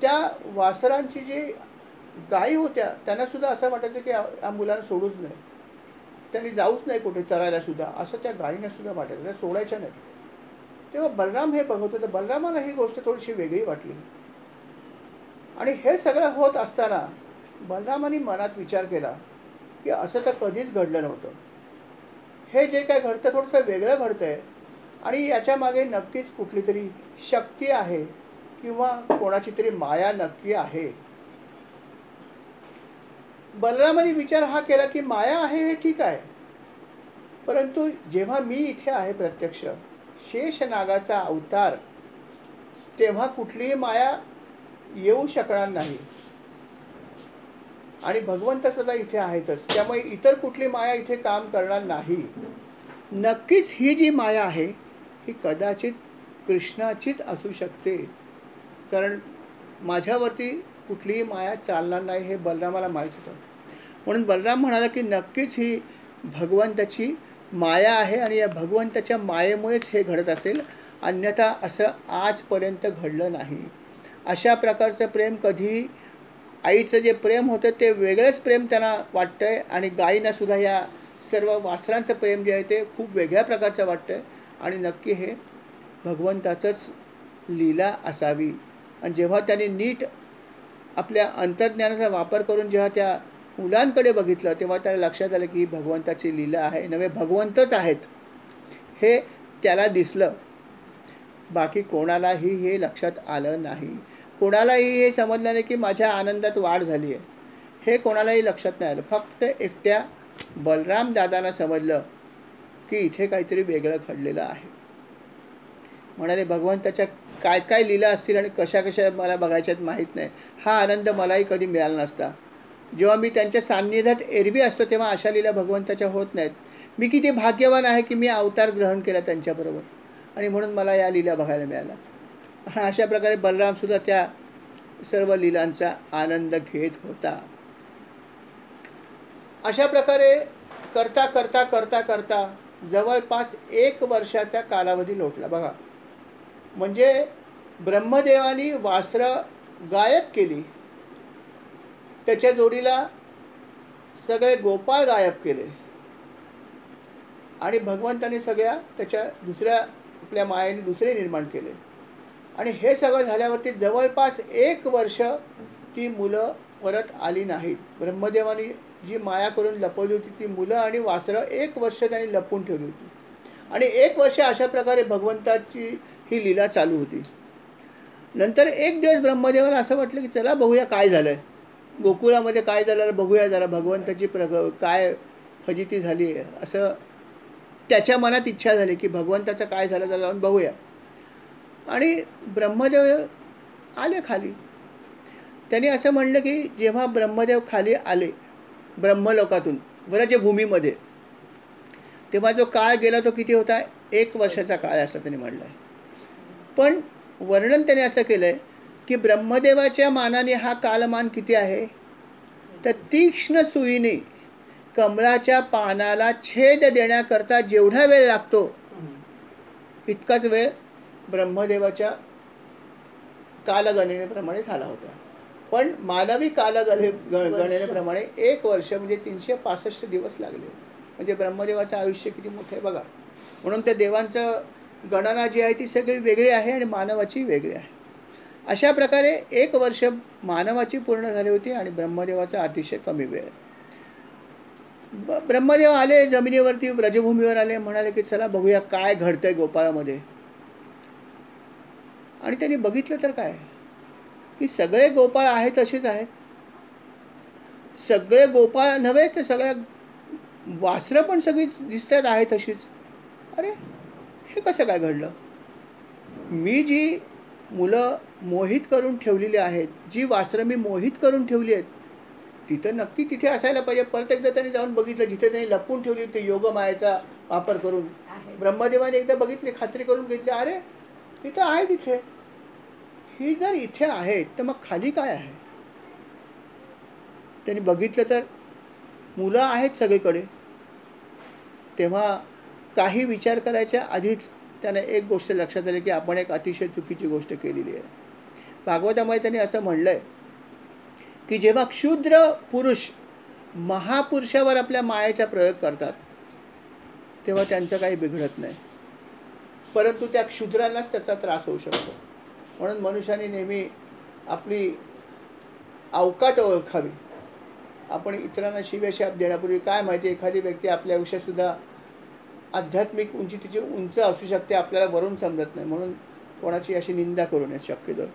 त्या वासरांची जी गायी होत्या त्यांनासुद्धा असं वाटायचं की या मुलांना सोडूच नाही, त्यांनी जाऊच नाही कुठे चरायलासुद्धा, असं त्या गायींनासुद्धा वाटायचं, त्या सोडायच्या नाही. तेव्हा बलराम हे बघत होते. बलरामाला ही गोष्ट थोडीशी वेगळी वाटली. आणि हे सगळं होत असताना बलरामाने मनात विचार केला की असं तर कधीच घडलं नव्हतं. हे जे काय घडतं थोडंसं वेगळं घडतंय आणि याच्या मागे नक्कीच कुठली तरी शक्ती आहे किंवा कोणाची तरी माया नक्की आहे. बलरामाने विचार हा केला की माया आहे हे ठीक आहे, परंतु जेव्हा मी इथे आहे प्रत्यक्ष शेषनागाचा अवतार, तेव्हा कुठलीही माया येऊ शकणार नाही. आणि भगवंत सुद्धा इथे आहेतच, त्यामुळे इतर कुठली माया इथे काम करणार नाही. नक्कीच ही जी माया आहे ही कदाचित कृष्णाचीच असू शकते, कारण माझ्यावरती कुठलीही माया चालणार नाही हे बलरामाला माहीत होतं. म्हणून बलराम म्हणाला की नक्कीच ही भगवंताची माया आहे आणि या भगवंताच्या मायेमुळेच हे घडत असेल, अन्यथा असं आजपर्यंत घडलं नाही. अशा प्रकारचं प्रेम कधी आईचं जे प्रेम होतं ते वेगळंच प्रेम त्यांना वाटतं आहे आणि गायींनासुद्धा या सर्व वासरांचं प्रेम जे आहे ते खूप वेगळ्या प्रकारचं वाटतं आहे. आणि नक्की हे भगवंताचंच लीला असावी. आणि जेव्हा त्यांनी नीट आपल्या अंतर्ज्ञानाचा वापर करून जेव्हा त्या मुलांकडे बघितलं, तेव्हा त्याला लक्षात आलं की भगवंताची लीला आहे, नव्हे भगवंतच आहेत हे त्याला दिसलं. बाकी कोणालाही हे लक्षात आलं नाही. कोणालाही हे समजलं नाही की माझ्या आनंदात वाढ झाली आहे, हे कोणालाही लक्षात नाही आलं. फक्त एकट्या बलराम दादांना समजलं की इथे काहीतरी वेगळं घडलेलं आहे. म्हणाले, भगवंताच्या काय काय लीला असतील आणि कशा कशा मला बघायच्यात माहीत नाही. हा आनंद मलाही कधी मिळाला नसता. जेव्हा मी त्यांच्या सान्निध्यात एरवी असतो तेव्हा अशा लीला भगवंताच्या होत नाहीत. मी किती भाग्यवान आहे की मी अवतार ग्रहण केला त्यांच्याबरोबर आणि म्हणून मला या लीला बघायला मिळाल्या. अशा प्रकारे बलरामसुद्धा त्या सर्व लीलांचा आनंद घेत होता. अशा प्रकारे करता करता करता करता जवळपास 1 वर्षाचा कालावधी लोटला. बघा, म्हणजे ब्रह्मदेवानी वासरं गायब केली, त्याच्या जोडीला सगळे गोपाळ गायब केले आणि भगवंताने सगळ्या त्याच्या दुसऱ्या आपल्या मायेने दुसरे निर्माण केले. आणि हे सगळं झाल्यावरती जवळपास 1 वर्ष ती मुलं परत आली नाहीत. ब्रह्मदेवानी जी माया करून लपवली होती ती मुलं आणि वासरं 1 वर्ष त्यांनी लपवून ठेवली होती. आणि 1 वर्ष अशा प्रकारे भगवंताची ही लीला चालू होती. नंतर एक दिवस ब्रह्मदेवाला असं वाटलं की चला बघूया काय झालं आहे, गोकुळामध्ये काय झालं बघूया जरा, भगवंताची काय फजिती झाली आहे असं त्याच्या मनात इच्छा झाली की भगवंताचं काय झालं त्याला जाऊन बघूया. आणि ब्रह्मदेव आले खाली. त्यांनी असं म्हणलं की जेव्हा ब्रह्मदेव खाली आले ब्रह्मलोकातून व्रजभूमीमध्ये, तेव्हा जो काळ गेला तो किती होता? 1 वर्षाचा काळ असं त्यांनी म्हणलं आहे. पण वर्णन त्याने असं केलं आहे की ब्रह्मदेवाच्या मानाने हा कालमान किती आहे? तर तीक्ष्ण सुईने कमळाच्या पानाला छेद देण्याकरता जेवढा वेळ लागतो इतकाच वेळ ब्रह्मदेवाच्या कालगणनेप्रमाणे झाला होता. पण मानवी गणनेप्रमाणे 1 वर्ष म्हणजे 365 दिवस लागले. म्हणजे ब्रह्मदेवाचं आयुष्य किती मोठं आहे बघा. म्हणून त्या देवांचं गणना जी आहे ती सगळी वेगळी आहे आणि मानवाची वेगळी आहे. अशा प्रकारे 1 वर्ष मानवाची पूर्ण झाली होती आणि ब्रह्मदेवाचा अतिशय कमी वेळ. ब्रह्मदेव आले जमिनीवरती, व्रजभूमीवर आले, म्हणाले की चला बघूया काय घडतंय गोपाळामध्ये. आणि त्यांनी बघितलं तर काय की सगळे गोपाळ आहेत तसेच आहेत. सगळे गोपाळ नव्हे तर सगळ्या वासरं पण सगळी दिसतात आहे तशीच. अरे हे कसं काय घडलं? मी जी मुलं मोहित करून ठेवलेली आहेत, जी वासरं मी मोहित करून ठेवली आहेत, तिथं नक्की तिथे असायला पाहिजे. परत एकदा त्यांनी जाऊन बघितलं जिथे त्यांनी लपून ठेवली ते योगमायेचा वापर करून. ब्रह्मदेवाने एकदा बघितले, खात्री करून घेतली, अरे तिथं आहे तिथे. ही जर इथे आहे तर मग खाली काय आहे? त्यांनी बघितलं तर मुलं आहेत सगळीकडे. तेव्हा काही विचार करायच्या आधीच त्याने एक गोष्ट लक्षात आली की आपण एक अतिशय चुकीची गोष्ट केलेली आहे. भागवतामध्ये त्यांनी असं म्हणलं आहे की जेव्हा क्षुद्र पुरुष महापुरुषावर आपल्या मायेचा प्रयोग करतात तेव्हा त्यांचं काही बिघडत नाही, परंतु त्या क्षुद्रांनाच त्याचा त्रास होऊ शकतो. म्हणून मनुष्याने नेहमी आपली अवकात ओळखावी. आपण इतरांना शिव्याशाप देण्यापूर्वी काय माहिती, एखादी व्यक्ती आपल्या आयुष्यातसुद्धा आध्यात्मिक उंची तिची उंच असू शकते, आपल्याला वरून समजत नाही. म्हणून कोणाची अशी निंदा करू नये शक्यतो,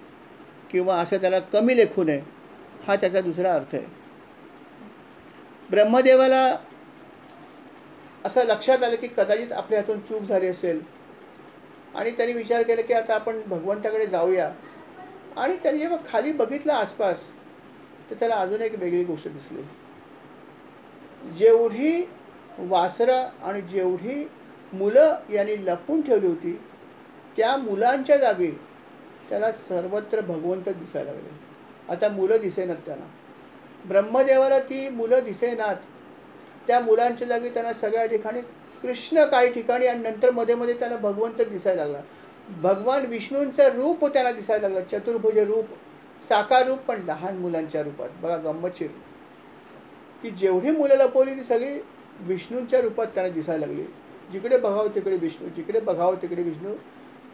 किंवा असं त्याला कमी लेखू नये, हा त्याचा दुसरा अर्थ आहे. ब्रह्मदेवाला असं लक्षात आलं की कदाचित आपल्या हातून चूक झाली असेल आणि त्यांनी विचार केला की आता आपण भगवंताकडे जाऊया. आणि त्यांनी जेव्हा खाली बघितलं आसपास तर त्याला अजून एक वेगळी गोष्ट दिसली. जेवढी वासरं आणि जेवढी मुलं यांनी लपून ठेवली होती त्या मुलांच्या जागी त्याला सर्वत्र भगवंत दिसायला लागले. आता मुलं दिसेनात त्यांना. ब्रह्मदेवाला ती मुलं दिसेनात. त्या मुलांच्या जागी त्यांना सगळ्या ठिकाणी कृष्ण काही ठिकाणी आणि नंतर मध्ये मध्ये त्यांना भगवंत दिसायला लागला. भगवान विष्णूंचं रूप त्यांना दिसायला लागलं, चतुर्भुज रूप, साकार रूप, पण लहान मुलांच्या रूपात. बघा गंमतशीर की जेवढी मुलं लपवली ती सगळी विष्णूंच्या रूपात त्यांना दिसायला लागली. जिकडे बघावं तिकडे विष्णू, जिकडे बघावं तिकडे विष्णू.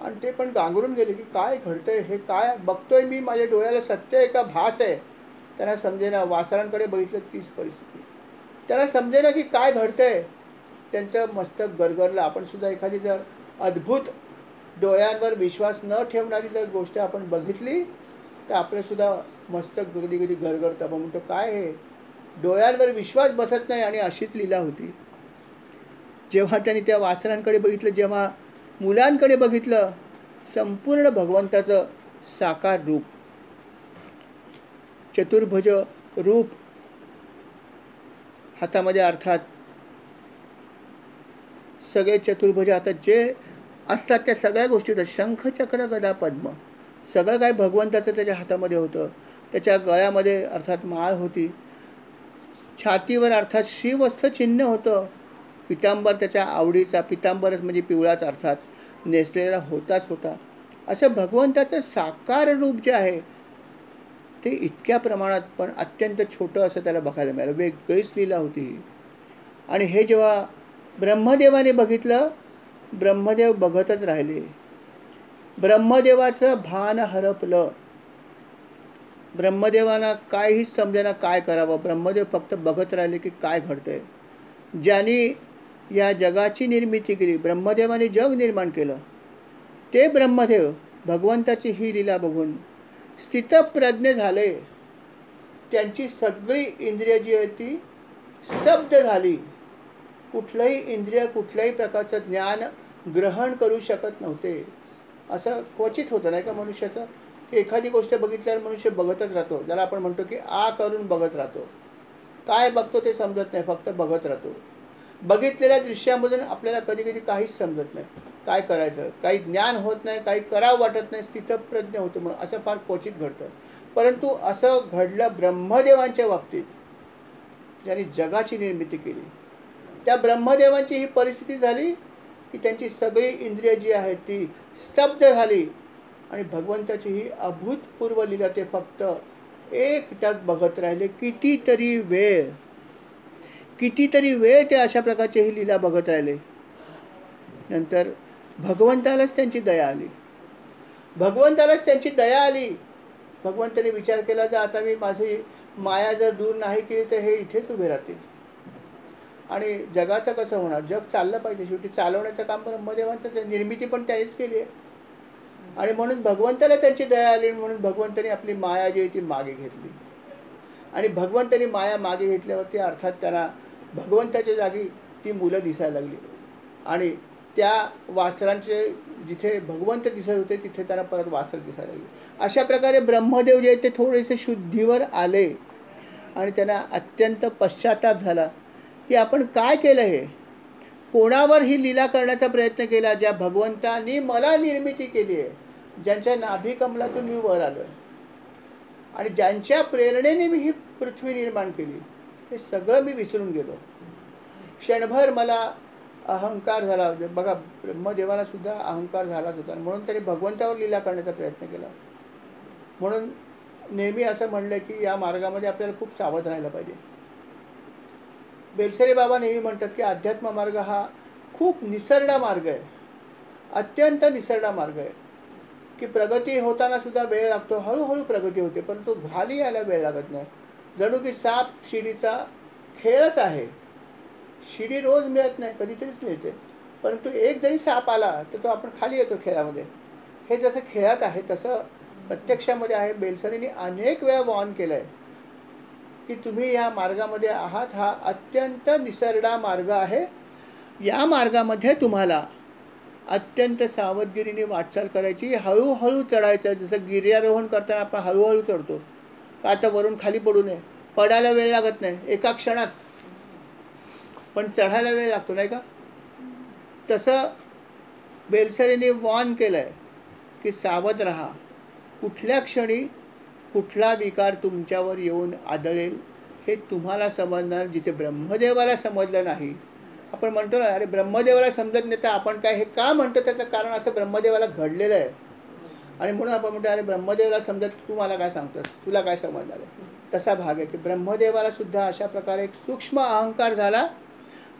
आणि ते पण गांगरून गेले की काय घडतंय, हे काय बघतोय मी, माझ्या डोळ्याला सत्य आहे का भास आहे? त्यांना समजेना. वासरांकडे बघितलं तीच परिस्थिती. त्यांना समजेना की काय घडतंय. त्यांचं मस्तक गरगरलं. आपण सुद्धा एखादी जर अद्भुत डोळ्यांवर विश्वास न ठेवणारी जर गोष्ट आपण बघितली तर आपलंसुद्धा मस्तक कधी कधी गरगरतं. आपण म्हणतो काय हे, डोळ्यांवर विश्वास बसत नाही. आणि अशीच लीला होती. जेव्हा त्यांनी त्या वासरांकडे बघितलं, जेव्हा मुलांकडे बघितलं, संपूर्ण भगवंताचं साकार रूप, चतुर्भुज रूप, हातामध्ये अर्थात सगळे चतुर्भुज हातात जे असतात त्या सगळ्या गोष्टी होत्या. शंख, चक्र, गदा, पद्म, सगळं काय भगवंताचं त्याच्या हातामध्ये होतं. त्याच्या गळ्यामध्ये अर्थात माळ होती. छातीवर अर्थात श्रीवत्स चिन्ह होतं. पितांबर त्याच्या आवडीचा, पितांबरच म्हणजे पिवळाच अर्थात नेसलेला होताच होता. असं भगवंताचं साकार रूप जे आहे ते इतक्या प्रमाणात पण अत्यंत छोटं असं त्याला बघायला मिळालं. वेगळीच लीला होती ही. आणि हे जेव्हा ब्रह्मदेवाने बघितलं, ब्रह्मदेव बघतच राहिले. ब्रह्मदेवाचं भान हरपलं. ब्रह्मदेवांना काहीच समजेना काय करावं. ब्रह्मदेव फक्त बघत राहिले की काय घडतंय. ज्यांनी या जगाची निर्मिती केली, ब्रह्मदेवाने जग निर्माण केलं, ते ब्रह्मदेव भगवंताची ही लीला बघून स्थितप्रज्ञ झाले. त्यांची सगळी इंद्रिय जी आहे ती स्तब्ध झाली. कुठलंही इंद्रिय कुठल्याही प्रकारचं ज्ञान ग्रहण करू शकत नव्हते. असं क्वचित होतं नाही का मनुष्याचं, की एखादी गोष्ट बघितल्यावर मनुष्य बघतच राहतो. ज्याला आपण म्हणतो की करून बघत राहतो. काय बघतो ते समजत नाही, फक्त बघत राहतो. बघितलेल्या दृश्यामधून आपल्याला कधी कधी काहीच समजत नाही, काय करायचं, काही ज्ञान होत नाही, काही करावं वाटत नाही, स्थितप्रज्ञ होतं म्हणून असं फार क्वचित घडतं. परंतु असं घडलं ब्रह्मदेवांच्या बाबतीत, ज्यांनी जगाची निर्मिती केली. त्या ब्रह्मदेवांची ही परिस्थिती झाली की त्यांची सगळी इंद्रिय जी आहेत ती स्तब्ध झाली आणि भगवंताची ही अभूतपूर्व लीला ते फक्त एकटक बघत राहिले. कितीतरी वेळ ते अशा प्रकारची ही लीला बघत राहिले. नंतर भगवंतालाच त्यांची दया आली. भगवंताने विचार केला, जर आता मी माझी माया जर दूर नाही केली तर हे इथेच उभे राहतील. आणि जगाचं कसं होणार? जग चाललं पाहिजे, शेवटी चालवण्याचं काम ब्रह्मदेवांचंच आहे, निर्मिती पण त्यानेच केली आहे. आणि म्हणून भगवंताला त्यांची दया आली, म्हणून भगवंताने आपली माया जी आहे ती मागे घेतली. आणि भगवंताने माया मागे घेतल्यावरती अर्थात त्यांना भगवंताच्या जागी ती मुलं दिसायला लागली. आणि त्या वासरांचे जिथे भगवंत दिसत होते तिथे त्यांना परत वासर दिसायला लागले. अशा प्रकारे ब्रह्मदेव जे आहेत ते थोडेसे शुद्धीवर आले आणि त्यांना अत्यंत पश्चाताप झाला की आपण काय केलं, हे कोणावर ही लीला करण्याचा प्रयत्न केला, ज्या भगवंतांनी मला निर्मिती केली आहे, ज्यांच्या नाभी कमलातून मी वर आलो आहे आणि ज्यांच्या प्रेरणेने मी ही पृथ्वी निर्माण केली, हे सगळं मी विसरून गेलो. क्षणभर मला अहंकार झाला. बघा, ब्रह्मदेवाला सुद्धा अहंकार झालाच होता, म्हणून त्याने भगवंतावर लीला करण्याचा प्रयत्न केला. म्हणून नेहमी असं म्हणलं की या मार्गामध्ये आपल्याला खूप सावध राहायला पाहिजे. बेलसरे बाबा नेहमी म्हणतात की अध्यात्म मार्ग हा खूप निसरडा मार्ग आहे, अत्यंत निसरडा मार्ग आहे, की प्रगती होताना सुद्धा वेळ लागतो, हळूहळू प्रगती होते, परंतु खाली यायला वेळ लागत नाही. जणू की साप शिडीचा खेळच आहे. शिडी रोज मिळत नाही, कधीतरीच मिळते, परंतु एक जरी साप आला तर तो आपण खाली येतो खेळामध्ये. हे जसं खेळात आहे तसं प्रत्यक्षामध्ये आहे. बेलसरेंनी अनेक वेळा वॉर्न केलं आहे की तुम्ही या मार्गामध्ये आहात, हा अत्यंत निसरडा मार्ग आहे. या मार्गामध्ये तुम्हाला अत्यंत सावधगिरीने वाटचाल करायची, हळूहळू चढायचं. जसं गिर्यारोहण करताना आपण हळूहळू चढतो, का आता वरून खाली पडू नये, पडायला वेळ लागत नाही एका क्षणात, पण चढायला वेळ लागतो नाही का. तसं बेलसरेंनी वॉर्न केलं आहे की सावध राहा, कुठल्या क्षणी कुठला विकार तुमच्यावर येऊन आदळेल हे तुम्हाला समजणार. जिथे ब्रह्मदेवाला समजलं नाही, आपण म्हणतो ना अरे ब्रह्मदेवाला समजत नाही तर आपण काय, हे का म्हणतो त्याचं कारण असं ब्रह्मदेवाला घडलेलं आहे. आणि म्हणून आपण म्हणतो अरे ब्रह्मदेवाला समजत, तू मला काय सांगतोस, तुला काय समजणार आहे. तसा भाग आहे की ब्रह्मदेवाला सुद्धा अशा प्रकारे एक सूक्ष्म अहंकार झाला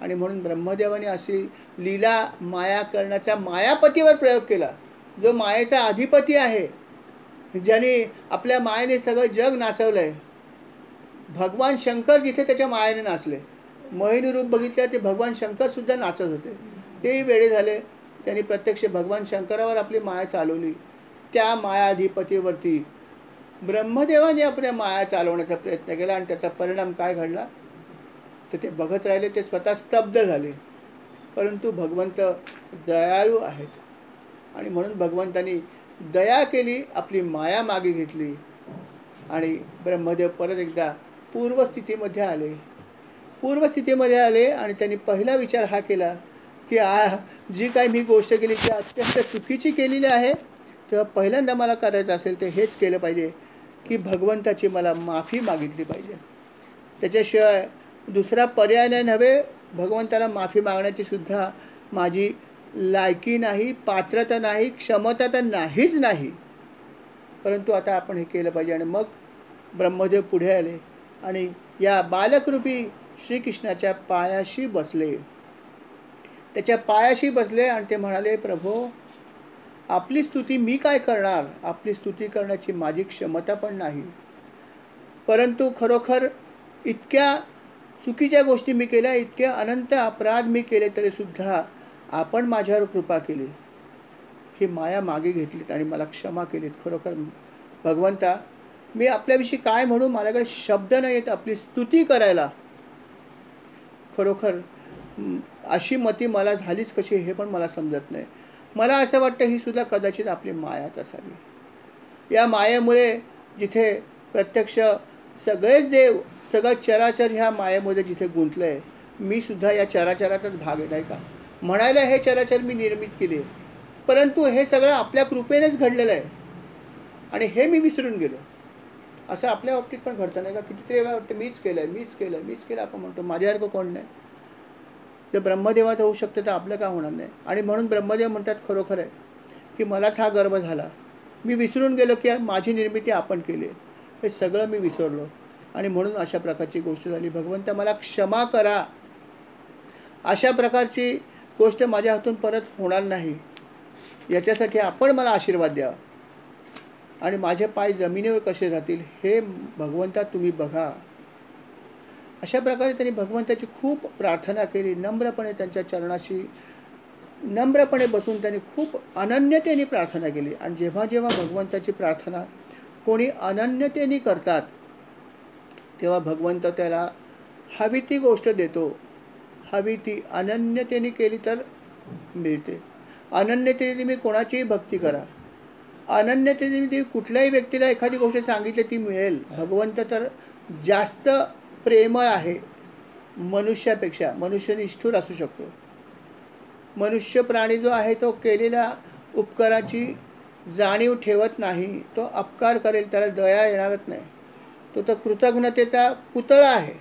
आणि म्हणून ब्रह्मदेवाने अशी लीला माया करण्याचा मायापतीवर प्रयोग केला, जो मायेचा अधिपती आहे, ज्याने आपल्या मायेने सगळं जग नाचवलं आहे. भगवान शंकर जिथे त्याच्या मायेने नाचले, मोहिनी रूप बघितलं ते भगवान शंकर सुद्धा नाचत होते, तेही वेडे झाले. त्यांनी प्रत्यक्ष भगवान शंकरावर आपली माया चालवली. त्या मायाधिपतीवरती ब्रह्मदेवाने आपल्या माया चालवण्याचा प्रयत्न केला आणि त्याचा परिणाम काय घडला तर ते बघत राहिले, ते स्वतः स्तब्ध झाले. परंतु भगवंत दयाळू आहेत आणि म्हणून भगवंतांनी दया केली, आपली माया मागे घेतली आणि ब्रह्मदेव परत एकदा पूर्वस्थितीमध्ये आले आणि त्यांनी पहिला विचार हा केला की जी काही मी गोष्ट केली ती अत्यंत चुकीची केलेली आहे, तेव्हा पहिल्यांदा मला करायचं असेल तर हेच केलं पाहिजे की भगवंताची मला माफी मागितली पाहिजे. त्याच्याशिवाय दुसरा पर्याय नाही नव्हे. भगवंताला माफी मागण्याची सुद्धा माझी लायकी नाही, पात्रता नाही, क्षमता तर नाहीच नाही, परंतु आता आपण हे केलं पाहिजे. आणि मग ब्रह्मदेव पुढे आले आणि या बालकरूपी श्रीकृष्णाच्या पायाशी बसले, त्याच्या पायाशी बसले आणि ते म्हणाले, प्रभो आपली स्तुती मी काय करणार, आपली स्तुती करण्याची माझी क्षमता पण नाही, परंतु खरोखर इतक्या चुकीच्या गोष्टी मी केल्या, इतके अनंत अपराध मी केले तरीसुद्धा आपण माझ्यावर कृपा केली, ही माया मागे घेतलीत आणि मला क्षमा केलीत. खरोखर भगवंता मी आपल्याविषयी काय म्हणू, माझ्याकडे शब्द नाही आहेत आपली स्तुती करायला. खरोखर अशी मती मला झालीच कशी हे पण मला समजत नाही. मला असं वाटतं ही सुद्धा कदाचित आपली मायाच असावी. या मायेमुळे जिथे प्रत्यक्ष सगळेच देव, सगळं चराचर ह्या मायेमध्ये जिथे गुंतलं आहे, मी सुद्धा या चराचराचाच भाग आहे, नाही का? म्हणायला हे चराचर मी निर्मित केले, परंतु हे सगळं आपल्या कृपेनेच घडलेलं आहे आणि हे मी विसरून गेलो. असं आपल्या बाबतीत पण घडतं, नाही का? कितीतरी वेळा वाटतं मीच केलं आपण म्हणतो. माझ्यासारखं कोण नाही. जर ब्रह्मदेवाचं होऊ शकतं तर आपलं का होणार नाही? आणि म्हणून ब्रह्मदेव म्हणतात खरोखर आहे की मलाच हा गर्व झाला, मी विसरून गेलो की माझी निर्मिती आपण केली, हे सगळं मी विसरलो आणि म्हणून अशा प्रकारची गोष्ट झाली. भगवंत मला क्षमा करा, अशा प्रकारची गोष्ट माझ्या हातून परत होणार नाही, याच्यासाठी आपण मला आशीर्वाद द्या आणि माझे पाय जमिनीवर कसे राहतील हे भगवंता तुम्ही बघा. अशा प्रकारे त्यांनी भगवंताची खूप प्रार्थना केली. नम्रपणे त्यांच्या चरणाशी नम्रपणे बसून त्यांनी खूप अनन्यतेने प्रार्थना केली. आणि जेव्हा जेव्हा भगवंताची प्रार्थना कोणी अनन्यतेने करतात तेव्हा भगवंत त्याला हवी ती गोष्ट देतो. हवी ती अनन्यतेने केली तर मिळते. अनन्यतेने मी कोणाचीही भक्ती करा, अनन्यतेने ती कुठल्याही व्यक्तीला एखादी गोष्ट सांगितली ती मिळेल. भगवंत तर जास्त प्रेमळ आहे मनुष्यापेक्षा. मनुष्य निष्ठुर असू शकतो. मनुष्य प्राणी जो आहे तो केलेल्या उपकाराची जाणीव ठेवत नाही, तो अपकार करेल, त्याला दया येणारच नाही. तो तर कृतज्ञतेचा पुतळा आहे.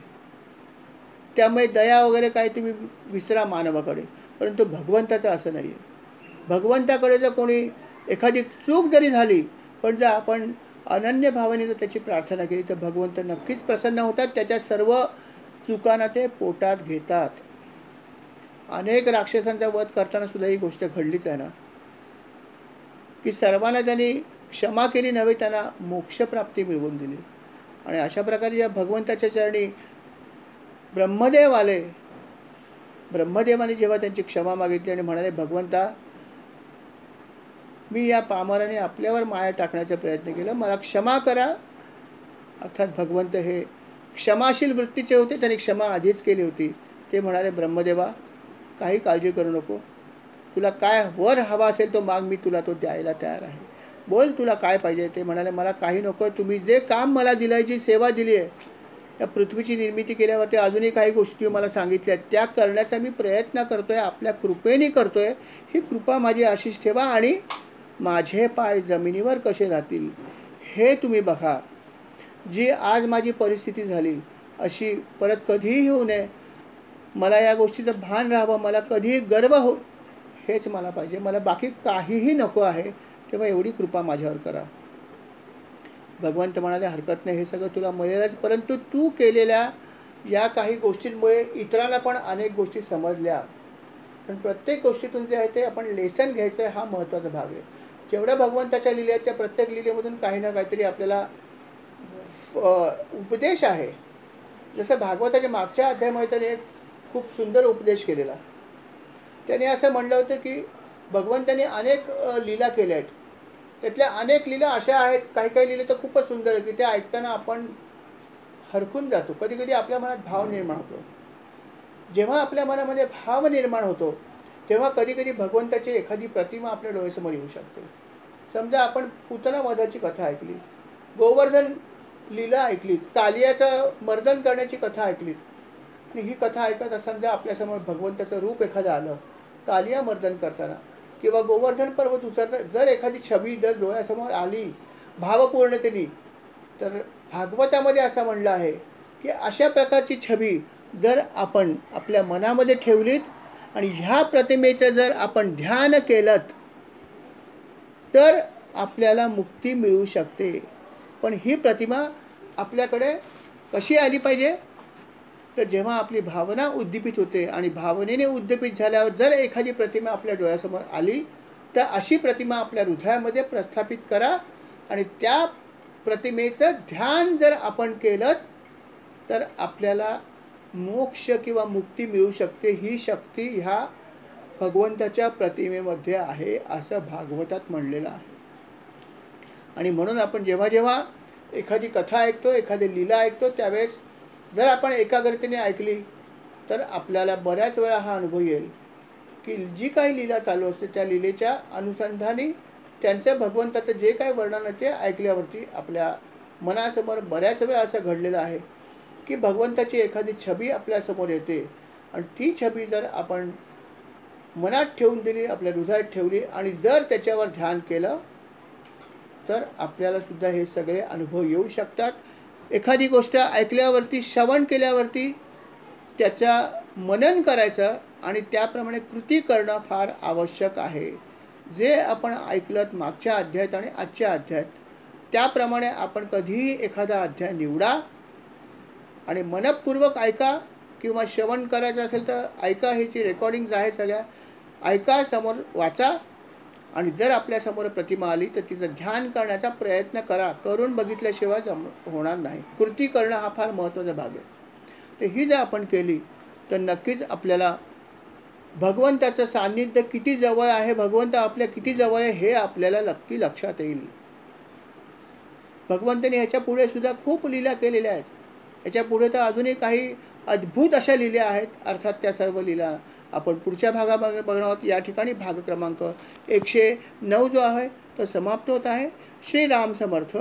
त्यामुळे दया वगैरे काय तुम्ही विसरा मानवाकडे. परंतु भगवंताचं असं नाही आहे. भगवंताकडे जर कोणी एखादी चूक जरी झाली, पण जर आपण अनन्य भावाने जर त्याची प्रार्थना केली तर भगवंत नक्कीच प्रसन्न होतात. त्याच्या सर्व चुकांना ते पोटात घेतात. अनेक राक्षसांचा वध करताना सुद्धा ही गोष्ट घडलीच आहे ना, की सर्वांना त्यांनी क्षमा केली नव्हे, त्यांना मोक्षप्राप्ती मिळवून दिली. आणि अशा प्रकारे या भगवंताच्या चरणी ब्रह्मदेव आले. ब्रह्मदेवाने जेव्हा त्यांची क्षमा मागितली आणि म्हणाले, भगवंता मी या पामराने आपल्यावर माया टाकण्याचा प्रयत्न केला, मला क्षमा करा. अर्थात भगवंत हे क्षमाशील वृत्तीचे होते, त्यांनी क्षमा आधीच केली होती. ते म्हणाले, ब्रह्मदेवा काही काळजी करू नको, तुला काय वर हवा असेल तो माग, मी तुला तो द्यायला तयार आहे. बोल तुला काय पाहिजे. ते म्हणाले, मला काही नको, तुम्ही जे काम मला दिलं, जी सेवा दिली आहे, या पृथ्वीची निर्मिती केल्यावरती अजूनही काही गोष्टी मला सांगितल्या आहेत, त्या करण्याचा मी प्रयत्न करतोय, आपल्या कृपेने करतोय. ही कृपा माझी अशीच ठेवा आणि माझे पाय जमिनीवर कसे राहतील हे तुम्ही बघा. जी आज माझी परिस्थिती झाली अशी परत कधीही होऊ नये. मला या गोष्टीचं भान राहावं, मला कधीही गर्व हो, हेच मला पाहिजे. मला बाकी काहीही नको आहे. तेव्हा एवढी कृपा माझ्यावर करा. भगवंत म्हणाले, हरकत नाही, हे सगळं तुला मिळेलच, परंतु तू केलेल्या या काही गोष्टींमुळे इतरांना पण अनेक गोष्टी समजल्या. पण प्रत्येक गोष्टीतून जे आहे ते आपण लेसन घ्यायचं आहे, हा महत्त्वाचा भाग आहे. जेवढ्या भगवंताच्या लीला आहेत त्या प्रत्येक लीलेमधून काही ना काहीतरी आपल्याला उपदेश आहे. जसं भागवताच्या मागच्या अध्यायामध्ये त्याने एक खूप सुंदर उपदेश केलेला. त्याने असं म्हणलं होतं की भगवंताने अनेक लीला केल्या आहेत. त्यातल्या अनेक लीला अशा आहेत, काही काही लीला तर खूपच सुंदर आहे की त्या ऐकताना आपण हरखून जातो. कधी कधी आपल्या मनात भाव निर्माण होतो. जेव्हा आपल्या मनामध्ये भाव निर्माण होतो तेव्हा कधी कधी भगवंताची एखादी प्रतिमा आपल्या डोळ्यासमोर येऊ शकते. समजा आपण पुतना वधाची कथा ऐकली, गोवर्धन लीला ऐकली, कालियाचं मर्दन करण्याची कथा ऐकली, आणि ही कथा ऐकत असताना आपल्यासमोर भगवंताचं रूप एखादं आलं कालिया मर्दन करताना, किंवा गोवर्धन पर्वत उचलता जर एखादी छबी जर डोळ्यासमोर आली भावपूर्णतेने, तर भागवतामध्ये असं म्हणलं आहे की अशा प्रकारची छबी जर आपण आपल्या मनामध्ये ठेवलीत आणि ह्या प्रतिमेचं जर आपण ध्यान केलं तर आपल्याला मुक्ती मिळू शकते. पण ही प्रतिमा आपल्याकडे कशी आली पाहिजे, तर जेव्हा आपली भावना उद्दीपित होते आणि भावनेने उद्दीपित झाल्यावर जर एखादी प्रतिमा आपल्या डोळ्यासमोर आली तर अशी प्रतिमा आपल्या हृदयामध्ये प्रस्थापित करा आणि त्या प्रतिमेचं ध्यान जर आपण केलं तर आपल्याला मोक्ष किंवा मुक्ती मिळू शकते. ही शक्ती ह्या भगवंताच्या प्रतिमेमध्ये आहे असं भागवतात म्हणलेलं आहे. आणि म्हणून आपण जेव्हा जेव्हा एखादी कथा ऐकतो, एखादी लीला ऐकतो, त्यावेळेस जर आपण एकाग्रतेने ऐकली तर आपल्याला बऱ्याच वेळा हा अनुभव येईल की जी काही लीला चालू असते त्या लीलेच्या अनुसंधानी त्यांचं भगवंताचं जे काही वर्णन आहे ते ऐकल्यावरती आपल्या मनासमोर बऱ्याच वेळा असं घडलेलं आहे की भगवंताची एखादी छबी आपल्यासमोर येते आणि ती छबी जर आपण मनात ठेवून दिली, आपल्या हृदयात ठेवली आणि जर त्याच्यावर ध्यान केलं तर आपल्याला सुद्धा हे सगळे अनुभव येऊ शकतात. एखादी गोष्ट ऐकल्यावरती, श्रवण केल्यावरती त्याचा मनन करायचं आणि त्याप्रमाणे कृती करणं फार आवश्यक आहे. जे आपण ऐकलं मागच्या अध्यायात आणि आजच्या अध्यायात त्याप्रमाणे आपण कधीही एखादा अध्याय निवडा आणि मनपूर्वक ऐका किंवा श्रवण करायचं असेल तर ऐका. ह्याची रेकॉर्डिंग्ज आहे सगळ्या, ऐका, समोर वाचा आणि जर आपल्यासमोर प्रतिमा आली तर तिचं ध्यान करण्याचा प्रयत्न करा. करून बघितल्याशिवाय होणार नाही. कृती करणं हा फार महत्त्वाचा भाग आहे. तर ही जर आपण केली तर नक्कीच आपल्याला भगवंताचं सान्निध्य किती जवळ आहे, भगवंत आपल्या किती जवळ आहे हे आपल्याला नक्की लक्षात येईल. भगवंताने ह्याच्या पुढे सुद्धा खूप लीला केलेल्या आहेत. याच्या पुढे तर अजूनही काही अद्भुत अशा लीला आहेत. अर्थात त्या सर्व लीला आपण पुढच्या भागामध्ये बघणार आहोत. या ठिकाणी भाग क्रमांक 109 जो आहे तो समाप्त होत आहे. श्रीराम समर्थ.